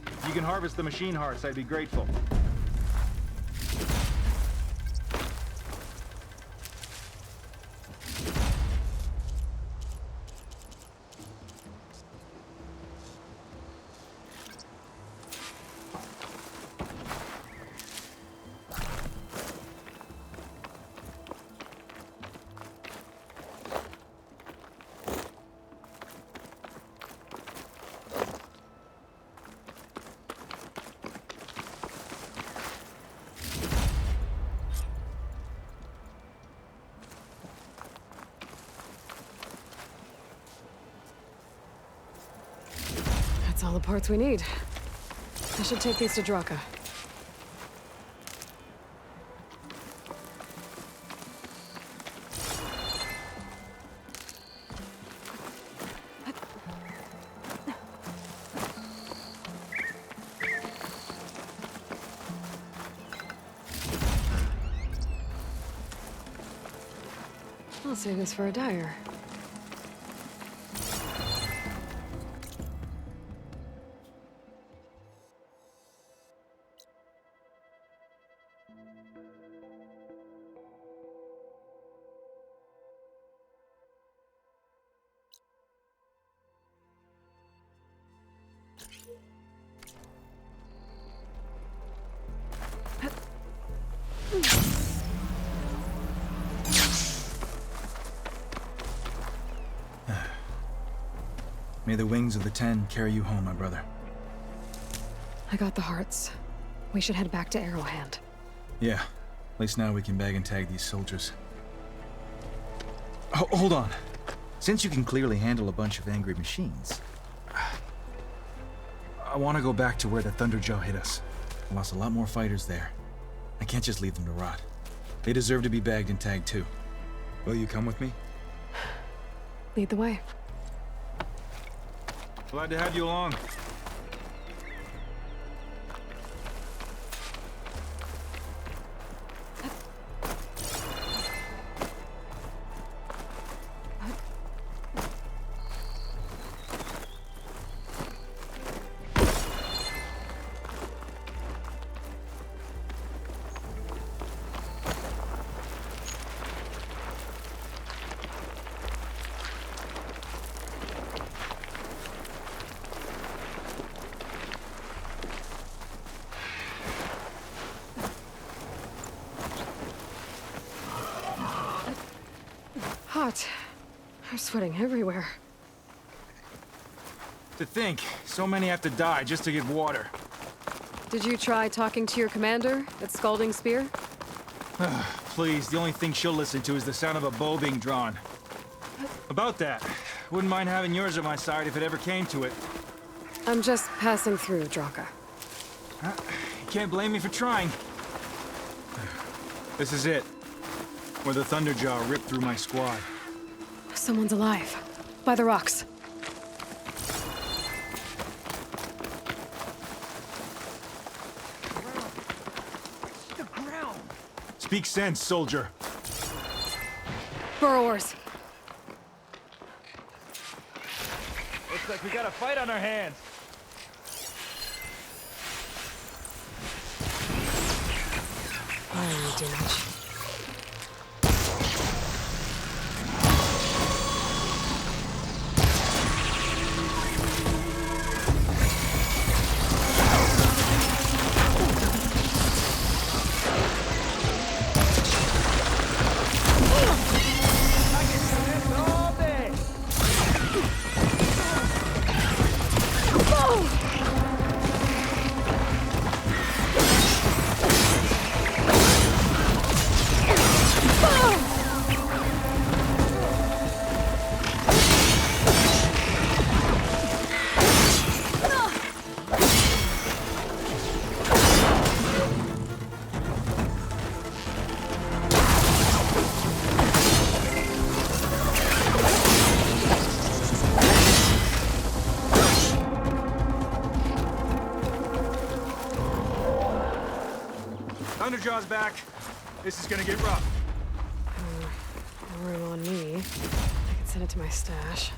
If you can harvest the machine hearts, I'd be grateful. That's all the parts we need. I should take these to Draka. I'll save this for a dyer. May the wings of the Ten carry you home, my brother. I got the hearts. We should head back to Arrowhand. Yeah. At least now we can bag and tag these soldiers. Hold on. Since you can clearly handle a bunch of angry machines, I want to go back to where the Thunderjaw hit us. I lost a lot more fighters there. I can't just leave them to rot. They deserve to be bagged and tagged too. Will you come with me? Lead the way. Glad to have you along. Hot. I'm sweating everywhere. To think, so many have to die just to get water. Did you try talking to your commander at Scalding Spear? Please, the only thing she'll listen to is the sound of a bow being drawn. About that, wouldn't mind having yours at my side if it ever came to it. I'm just passing through, Draka. You can't blame me for trying. This is it. Where the Thunderjaw ripped through my squad. Someone's alive. By the rocks. The ground! Speak sense, soldier. Burrowers. Looks like we got a fight on our hands. I don't need too much. Thunderjaw's back. This is gonna get rough. Room on me. I can send it to my stash.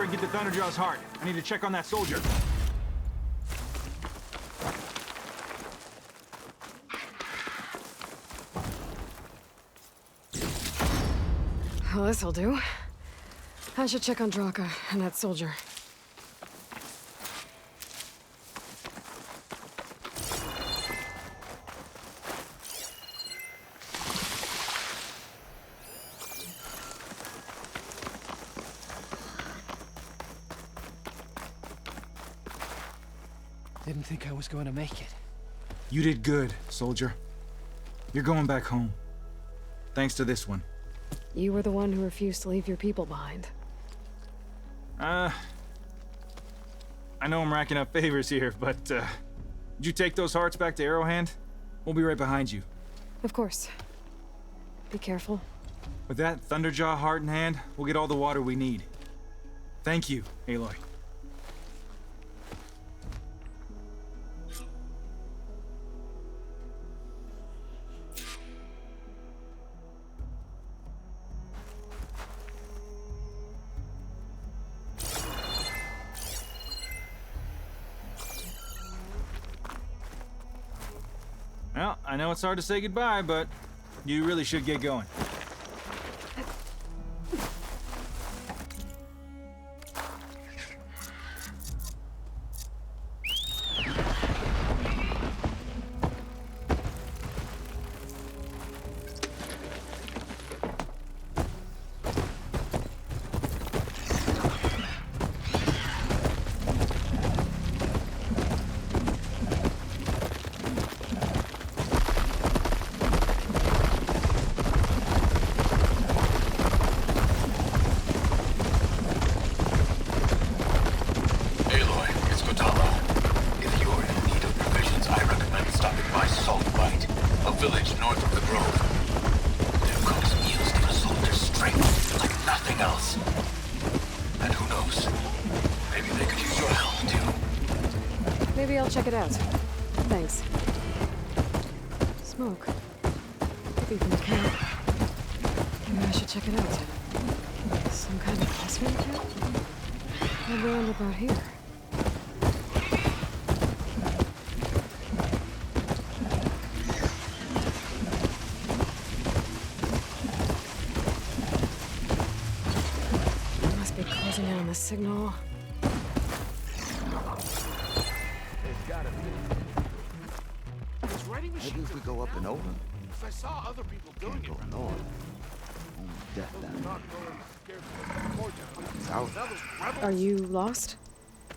and get the Thunderjaw's heart. I need to check on that soldier. Well, this'll do. I should check on Draka and that soldier. Didn't think I was going to make it. You did good, soldier. You're going back home. Thanks to this one. You were the one who refused to leave your people behind. I know I'm racking up favors here, but, did you take those hearts back to Arrowhand? We'll be right behind you. Of course. Be careful. With that Thunderjaw heart in hand, we'll get all the water we need. Thank you, Aloy. Well, I know it's hard to say goodbye, but you really should get going. Maybe I'll check it out. Thanks. Smoke. Could be from the camp. Maybe I should check it out. Some kind of phosphate camp? How'd we end up out here? Must be closing in on the signal. Maybe if we go up and over. I saw other people doing Can't it. go north. Only death down there. Are you lost?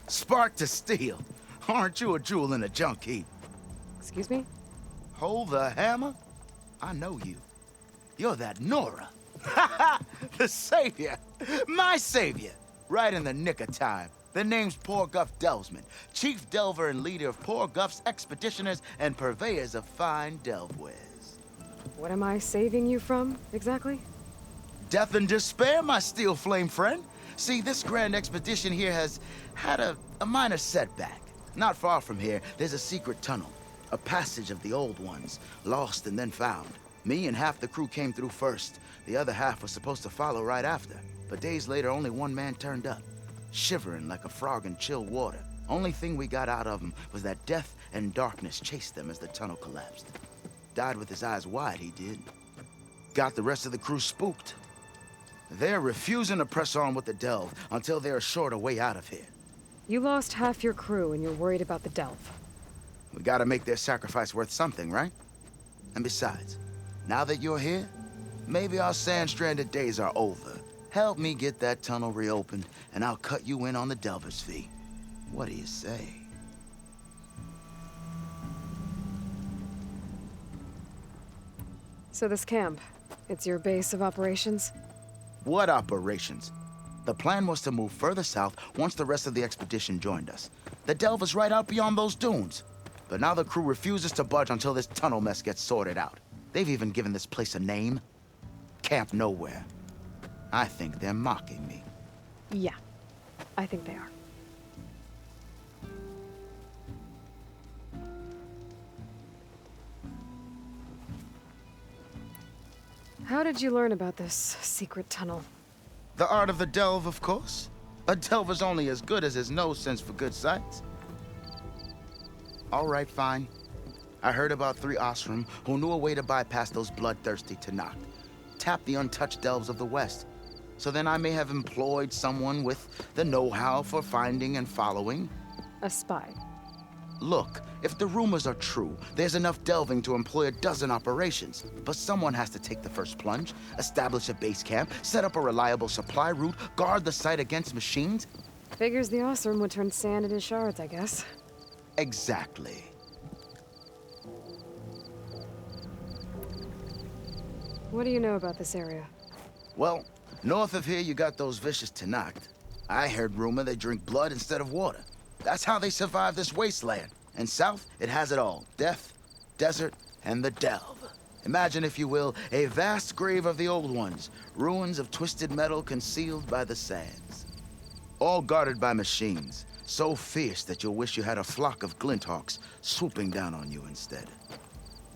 Spark to steel. Aren't you a jewel in a junk heap? Excuse me? Hold the hammer? I know you. You're that Nora. The savior. My savior. Right in the nick of time. The name's Poor Guff Delvesman, chief delver and leader of Poor Guff's expeditioners and purveyors of fine delve wares. What am I saving you from, exactly? Death and despair, my steel flame friend. See, this grand expedition here has had a minor setback. Not far from here, there's a secret tunnel, a passage of the old ones, lost and then found. Me and half the crew came through first. The other half was supposed to follow right after. But days later, only one man turned up, shivering like a frog in chill water. Only thing we got out of him was that death and darkness chased them as the tunnel collapsed. Died with his eyes wide, he did. Got the rest of the crew spooked. They're refusing to press on with the delve until they're assured a way out of here. You lost half your crew and you're worried about the delve. We gotta make their sacrifice worth something, right? And besides, now that you're here, maybe our sand-stranded days are over. Help me get that tunnel reopened, and I'll cut you in on the delver's fee. What do you say? So this camp, it's your base of operations? What operations? The plan was to move further south once the rest of the expedition joined us. The delver's right out beyond those dunes. But now the crew refuses to budge until this tunnel mess gets sorted out. They've even given this place a name. Camp Nowhere. I think they're mocking me. Yeah, I think they are. How did you learn about this secret tunnel? The art of the delve, of course. A delver's only as good as his nose sense for good sights. All right, fine. I heard about 3 Osram who knew a way to bypass those bloodthirsty Tanakh. Tap the untouched delves of the West. So then I may have employed someone with the know-how for finding and following. A spy. Look, if the rumors are true, there's enough delving to employ a dozen operations. But someone has to take the first plunge, establish a base camp, set up a reliable supply route, guard the site against machines. Figures the Osram would turn sand into shards, I guess. Exactly. What do you know about this area? Well, north of here you got those vicious Tanakh. I heard rumor they drink blood instead of water. That's how they survive this wasteland. And south, it has it all. Death, desert, and the delve. Imagine, if you will, a vast grave of the old ones. Ruins of twisted metal concealed by the sands. All guarded by machines. So fierce that you'll wish you had a flock of glinthawks swooping down on you instead.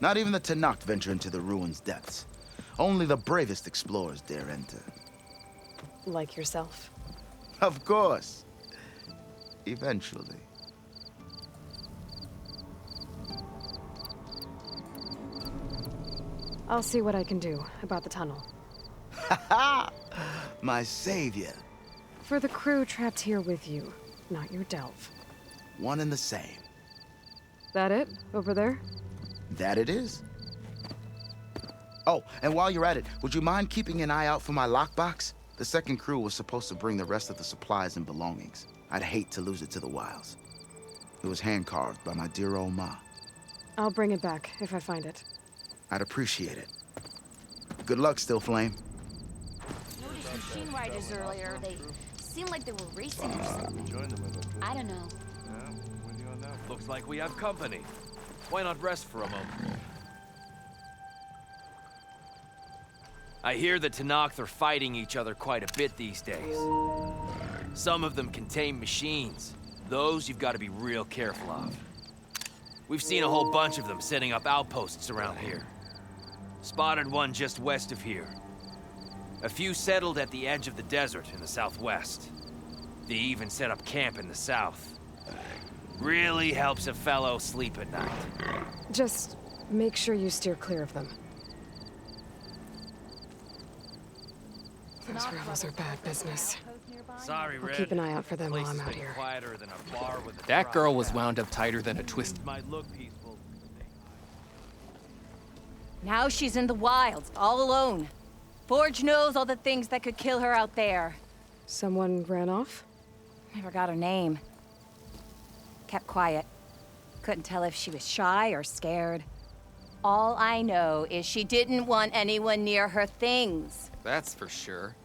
Not even the Tanakh venture into the ruins' depths. Only the bravest explorers dare enter. Like yourself. Of course. Eventually. I'll see what I can do about the tunnel. Ha! My savior. For the crew trapped here with you, not your delve. One and the same. That it? Over there? That it is. Oh, and while you're at it, would you mind keeping an eye out for my lockbox? The second crew was supposed to bring the rest of the supplies and belongings. I'd hate to lose it to the wilds. It was hand-carved by my dear old ma. I'll bring it back if I find it. I'd appreciate it. Good luck, Still Flame. Noticed machine riders earlier. They seemed like they were racing or something. I don't know. Looks like we have company. Why not rest for a moment? I hear the Tanakh are fighting each other quite a bit these days. Some of them contain machines. Those you've got to be real careful of. We've seen a whole bunch of them setting up outposts around here. Spotted one just west of here. A few settled at the edge of the desert in the southwest. They even set up camp in the south. Really helps a fellow sleep at night. Just make sure you steer clear of them. Those rebels are bad business. Sorry, I'll Red. keep an eye out for them while I'm out here. Quieter than a bar with a That girl was wound up tighter than a twist. Might look peaceful. Now she's in the wilds, all alone. Forge knows all the things that could kill her out there. Someone ran off? I forgot her name. Kept quiet. Couldn't tell if she was shy or scared. All I know is she didn't want anyone near her things. That's for sure.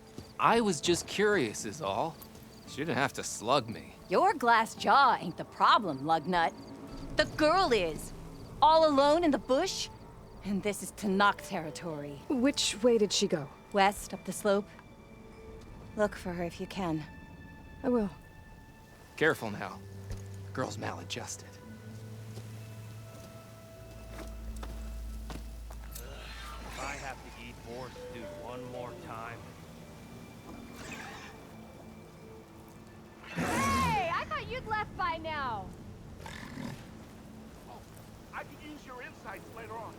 I was just curious is all. She didn't have to slug me. Your glass jaw ain't the problem, Lugnut. The girl is. All alone in the bush. And this is Tanakh territory. Which way did she go? West, up the slope. Look for her if you can. I will. Careful now. Girl's maladjusted. If I have to eat horse stew one more time. Hey, I thought you'd left by now. I could use your insights later on.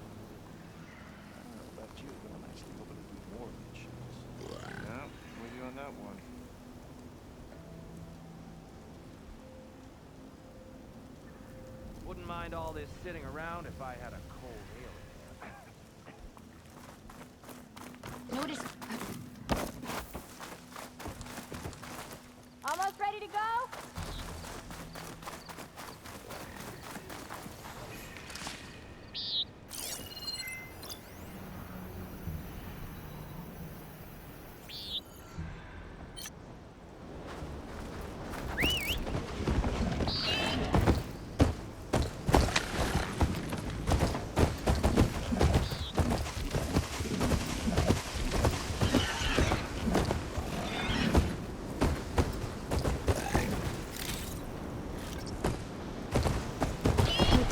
About you, but I'm actually hoping to do more than shoes. Yeah, with you on that one. Wouldn't mind all this sitting around if I had a cold ale. Notice. Almost ready to go?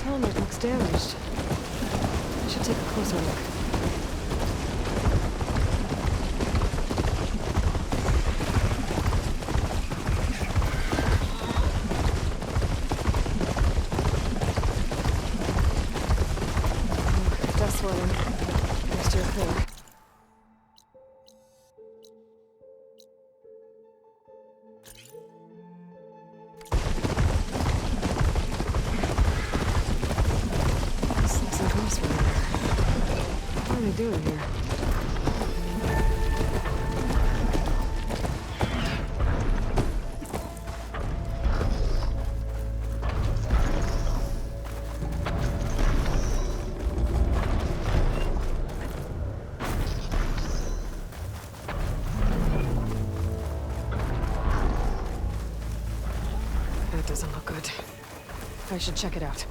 Helmet looks damaged. I should take a closer look. this one. Next year clear. This looks like Osprey. What are they doing here? That doesn't look good. I should check it out.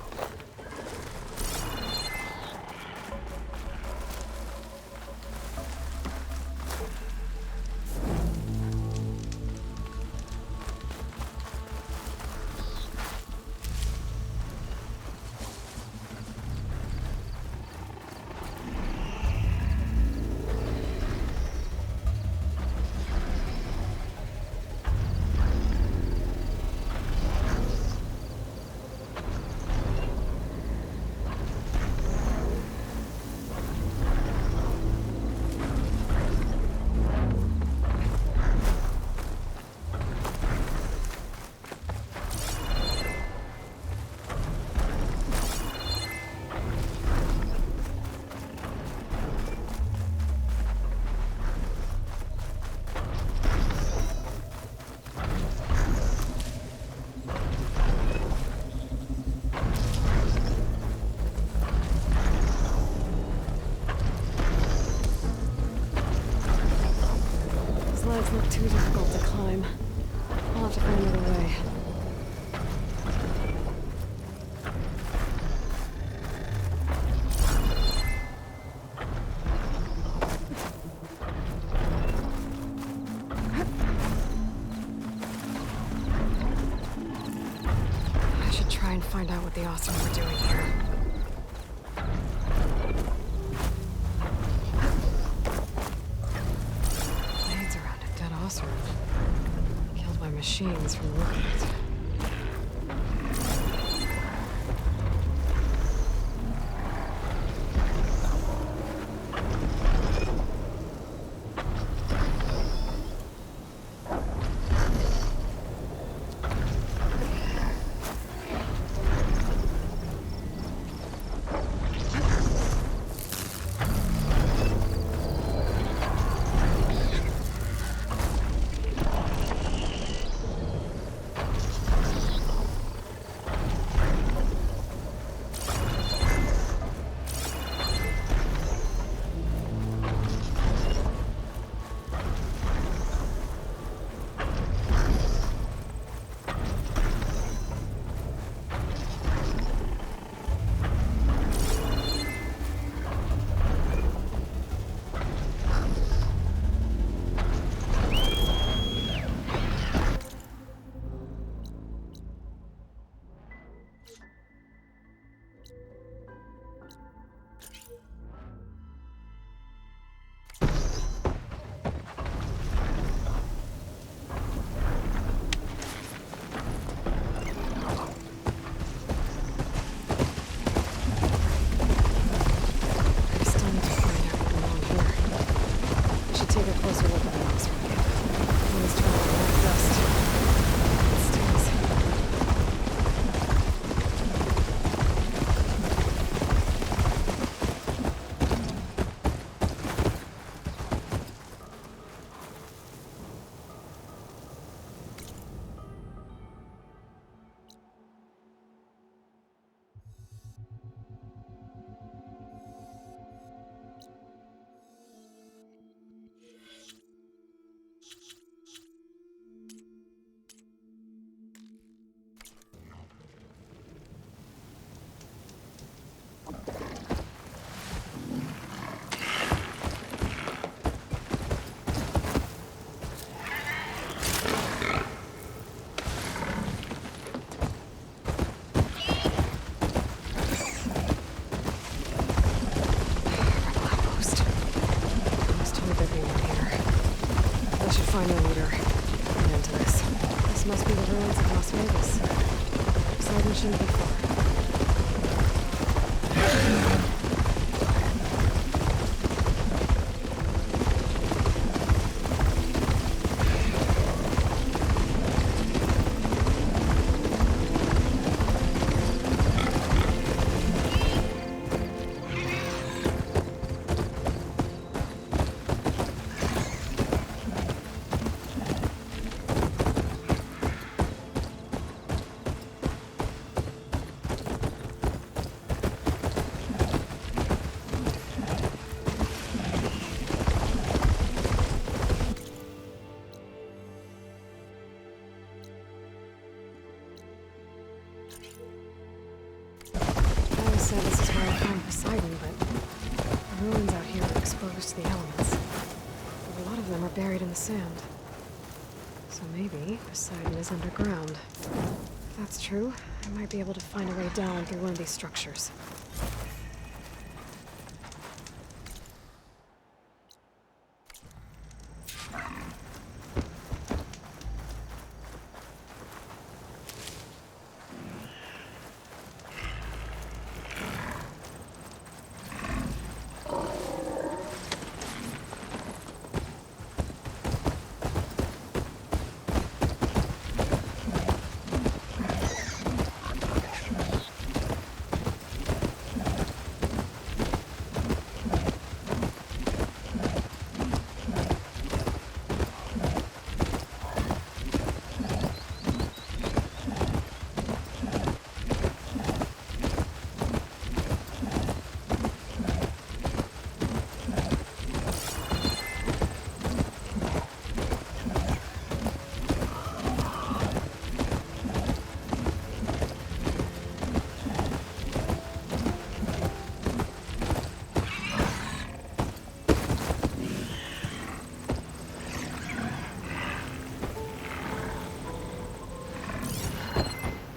Slides look too difficult to climb. I'll have to find another way. I should try and find out what the Awesome were doing here. Killed by machines from the look of it. find a leader. Get into this. This must be the ruins of Las Vegas. Side mission before. The ruins out here are exposed to the elements. But a lot of them are buried in the sand. So maybe Poseidon is underground. If that's true, I might be able to find a way down through one of these structures.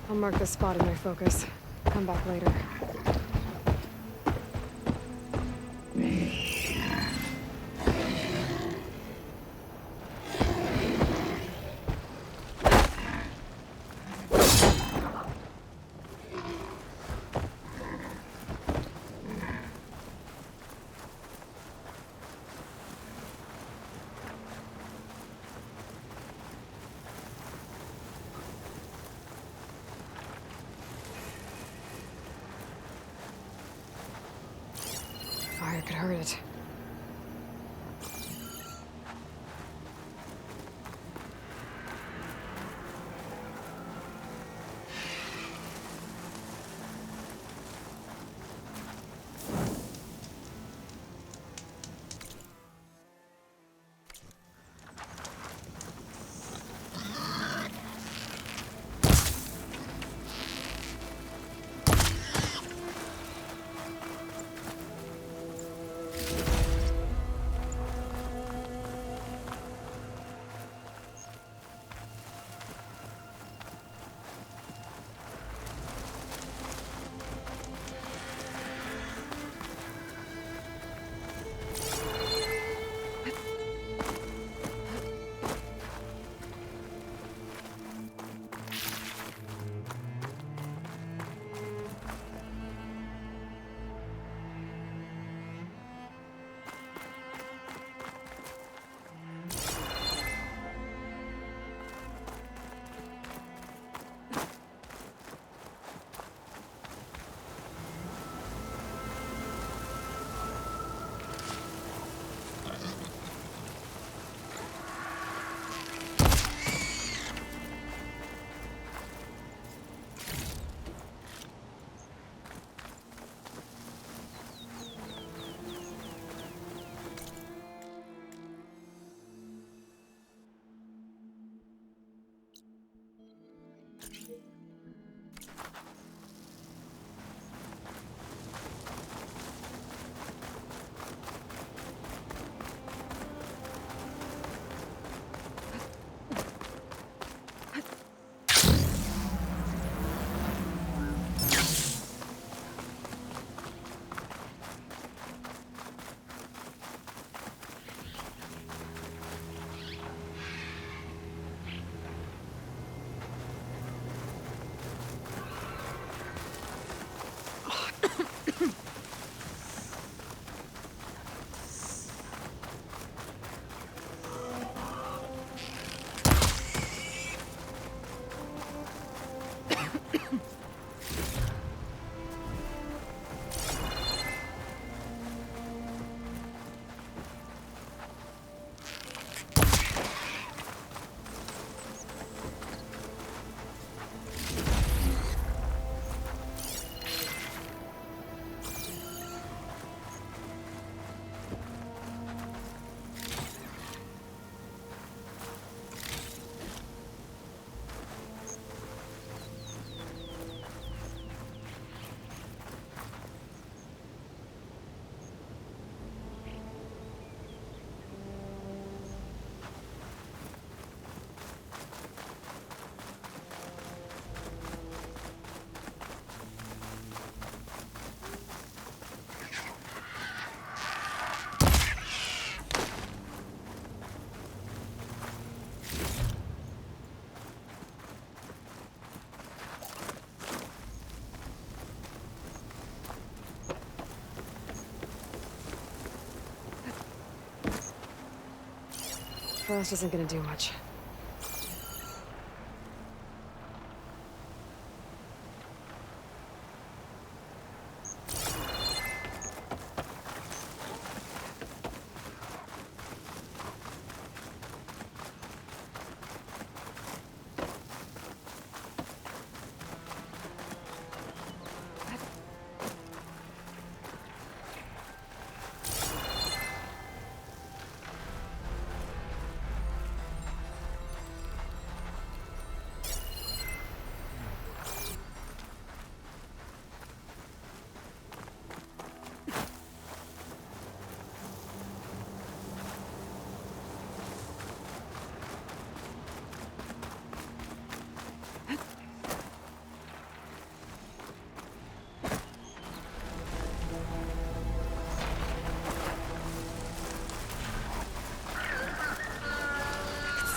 I'll mark this spot in my focus. Come back later. Fire could hurt it. fast isn't gonna do much.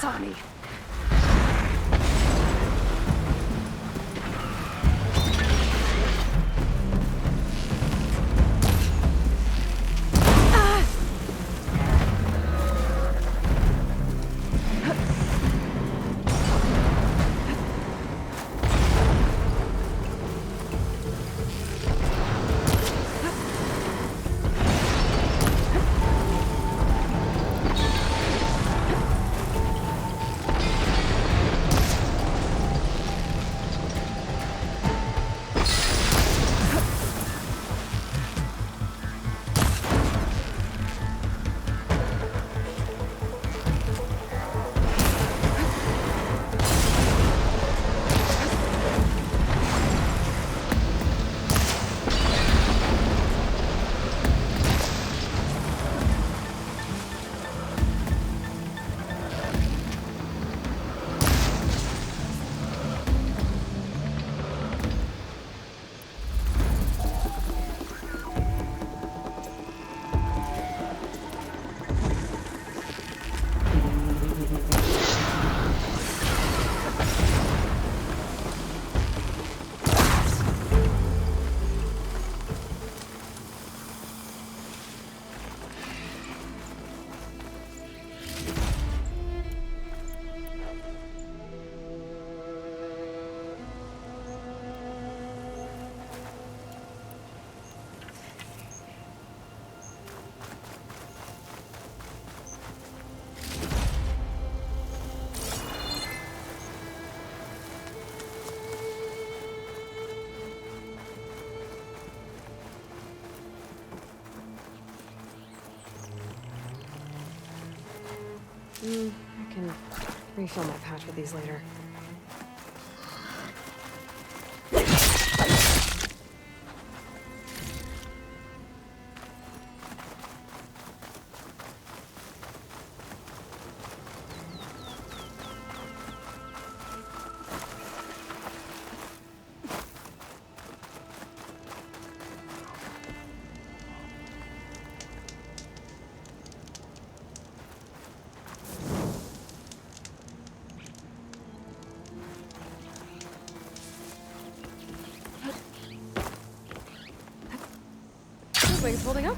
Saw me. I can refill my patch with these later. Wings holding up?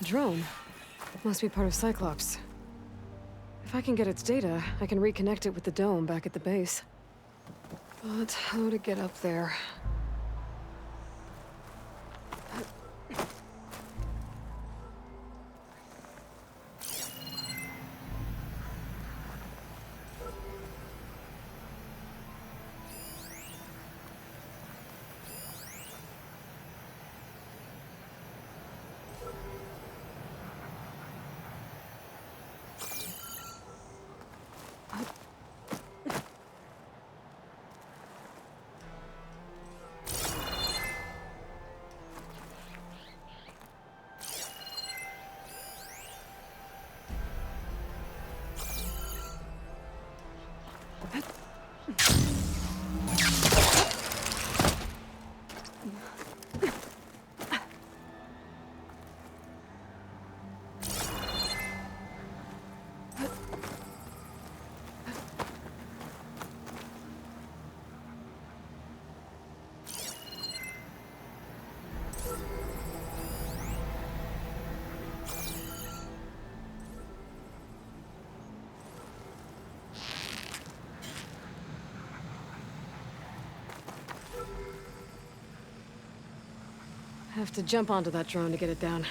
A drone. Must be part of Cyclops. If I can get its data, I can reconnect it with the dome back at the base. But how to get up there? Have to jump onto that drone to get it down.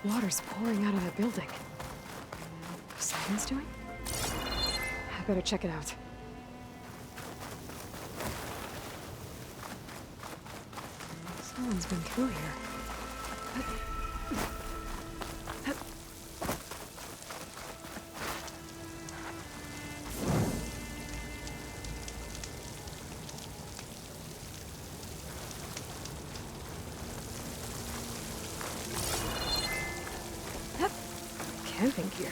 Water's pouring out of that building. Someone's doing? I better check it out. Someone's been through here. Camping gear.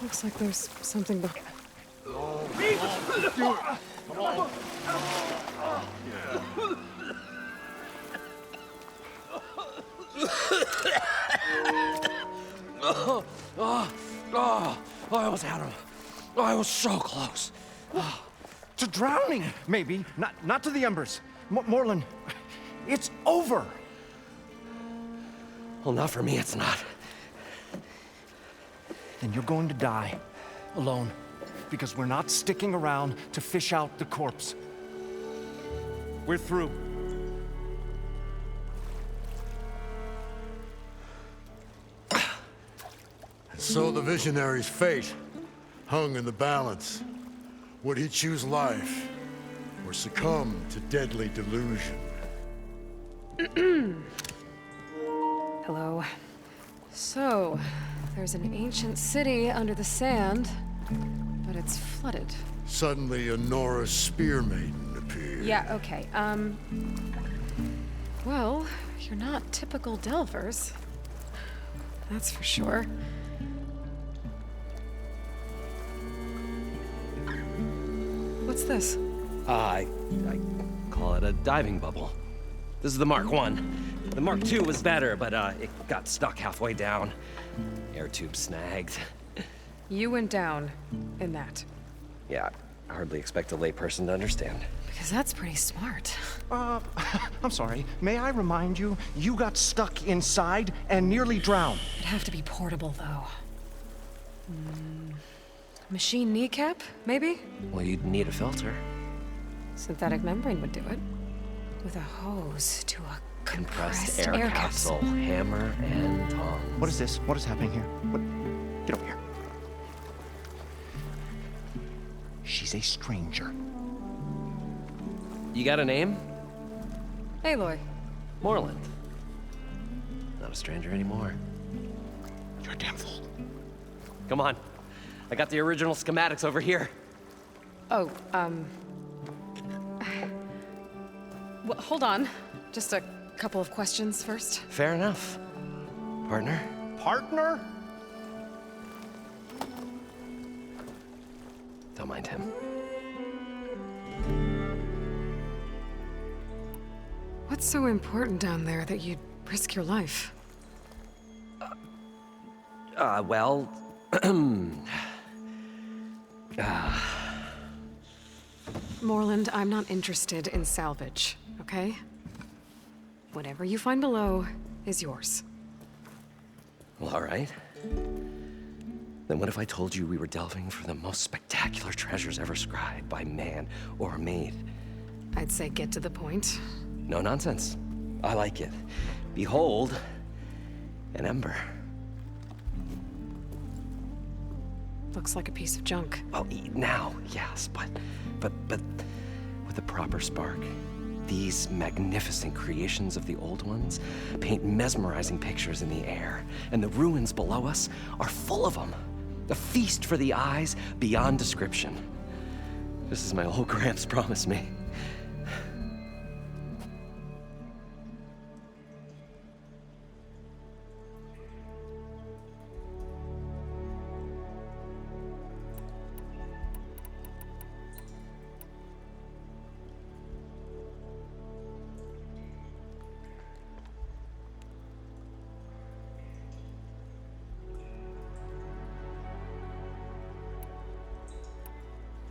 Looks like there's something behind. I almost had him. I was so close. To drowning, maybe. Not to the embers. Moreland, it's over. Well, not for me, it's not. Then you're going to die. Alone. Because we're not sticking around to fish out the corpse. We're through. So the visionary's fate hung in the balance. Would he choose life or succumb to deadly delusion? Hello. So, there's an ancient city under the sand, but it's flooded. Suddenly, a Nora spear maiden appeared. Yeah, okay. Well, you're not typical Delvers. That's for sure. What's this? I call it a diving bubble. This is the Mark I. The Mark II was better, but it got stuck halfway down. Air tube snagged. You went down in that. Yeah, I hardly expect a layperson to understand. Because that's pretty smart. I'm sorry. May I remind you, you got stuck inside and nearly drowned. It'd have to be portable, though. Machine kneecap, maybe? Well, you'd need a filter. Synthetic membrane would do it. With a hose to a Compressed air capsule. Hammer and tongs. What is this? What is happening here? What? Get over here. She's a stranger. You got a name? Aloy. Moreland. Not a stranger anymore. You're a damn fool. Come on. I got the original schematics over here. Oh, well, hold on. Just a couple of questions first. Fair enough. Partner? Partner? Don't mind him. What's so important down there that you'd risk your life? Well... Moreland, I'm not interested in salvage, okay? Whatever you find below is yours. Well, all right. Then what if I told you we were delving for the most spectacular treasures ever scribed by man or maid? I'd say get to the point. No nonsense. I like it. Behold, an ember. Looks like a piece of junk. Well, now, yes, but with a proper spark. These magnificent creations of the old ones paint mesmerizing pictures in the air, and the ruins below us are full of them. A feast for the eyes beyond description. Just as my old Gramps promised me.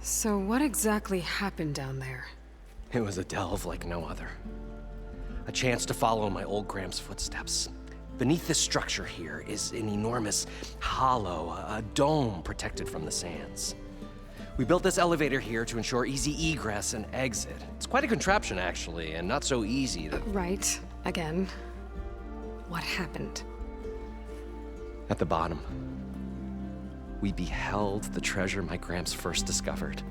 So what exactly happened down there? It was a delve like no other. A chance to follow my old Gramps' footsteps. Beneath this structure here is an enormous hollow, a dome protected from the sands. We built this elevator here to ensure easy egress and exit. It's quite a contraption, actually, and not so easy to... Right. Again. What happened? At the bottom, we beheld the treasure my Gramps first discovered.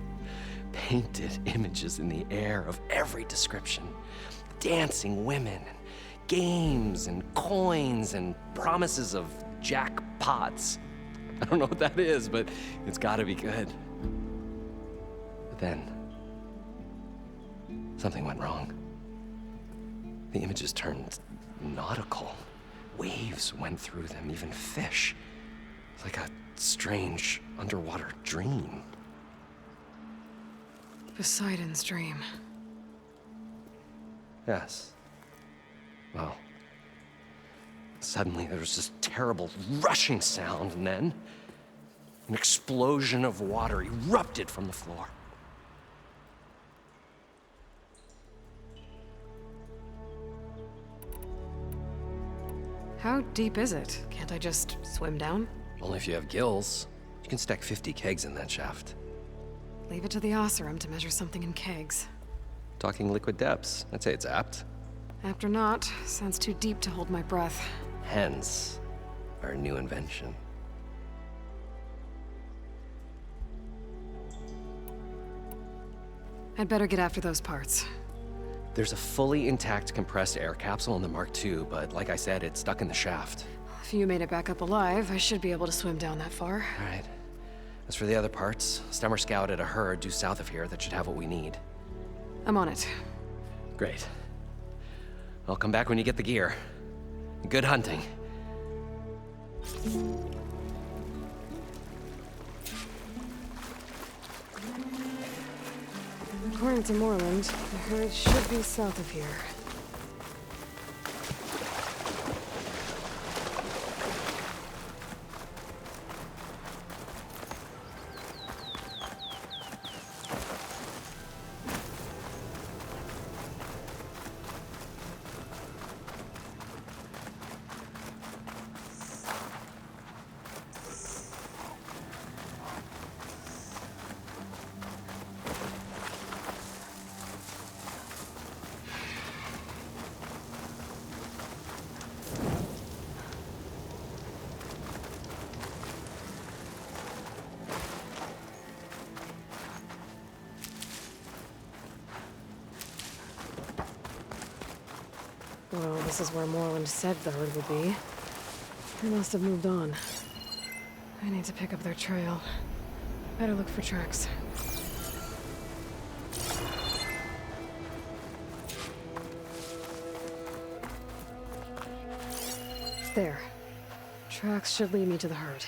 Painted images in the air of every description. Dancing women, games and coins and promises of jackpots. I don't know what that is, but it's gotta be good. But then, something went wrong. The images turned nautical. Waves went through them, even fish. It's like a strange underwater dream. Poseidon's dream. Yes. Well, suddenly there was this terrible rushing sound, and then an explosion of water erupted from the floor. How deep is it? Can't I just swim down? Only if you have gills. You can stack 50 kegs in that shaft. Leave it to the Oseram to measure something in kegs. Talking liquid depths, I'd say it's apt. Apt or not, sounds too deep to hold my breath. Hence, our new invention. I'd better get after those parts. There's a fully intact compressed air capsule in the Mark II, but like I said, it's stuck in the shaft. If you made it back up alive, I should be able to swim down that far. All right. As for the other parts, Stemmer scouted a herd due south of here that should have what we need. I'm on it. Great. I'll come back when you get the gear. Good hunting. According to Moreland, the herd should be south of here. Well, this is where Moreland said the herd would be. They must have moved on. I need to pick up their trail. Better look for tracks. There. Tracks should lead me to the herd.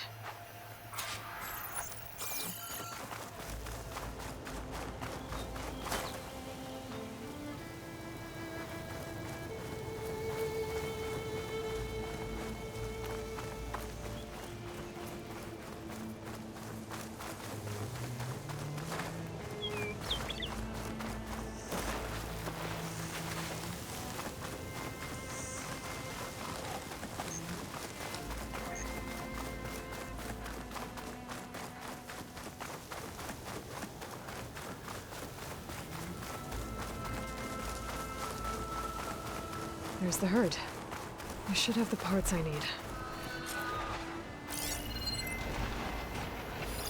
There's the herd. I should have the parts I need.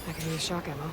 I can use shock ammo.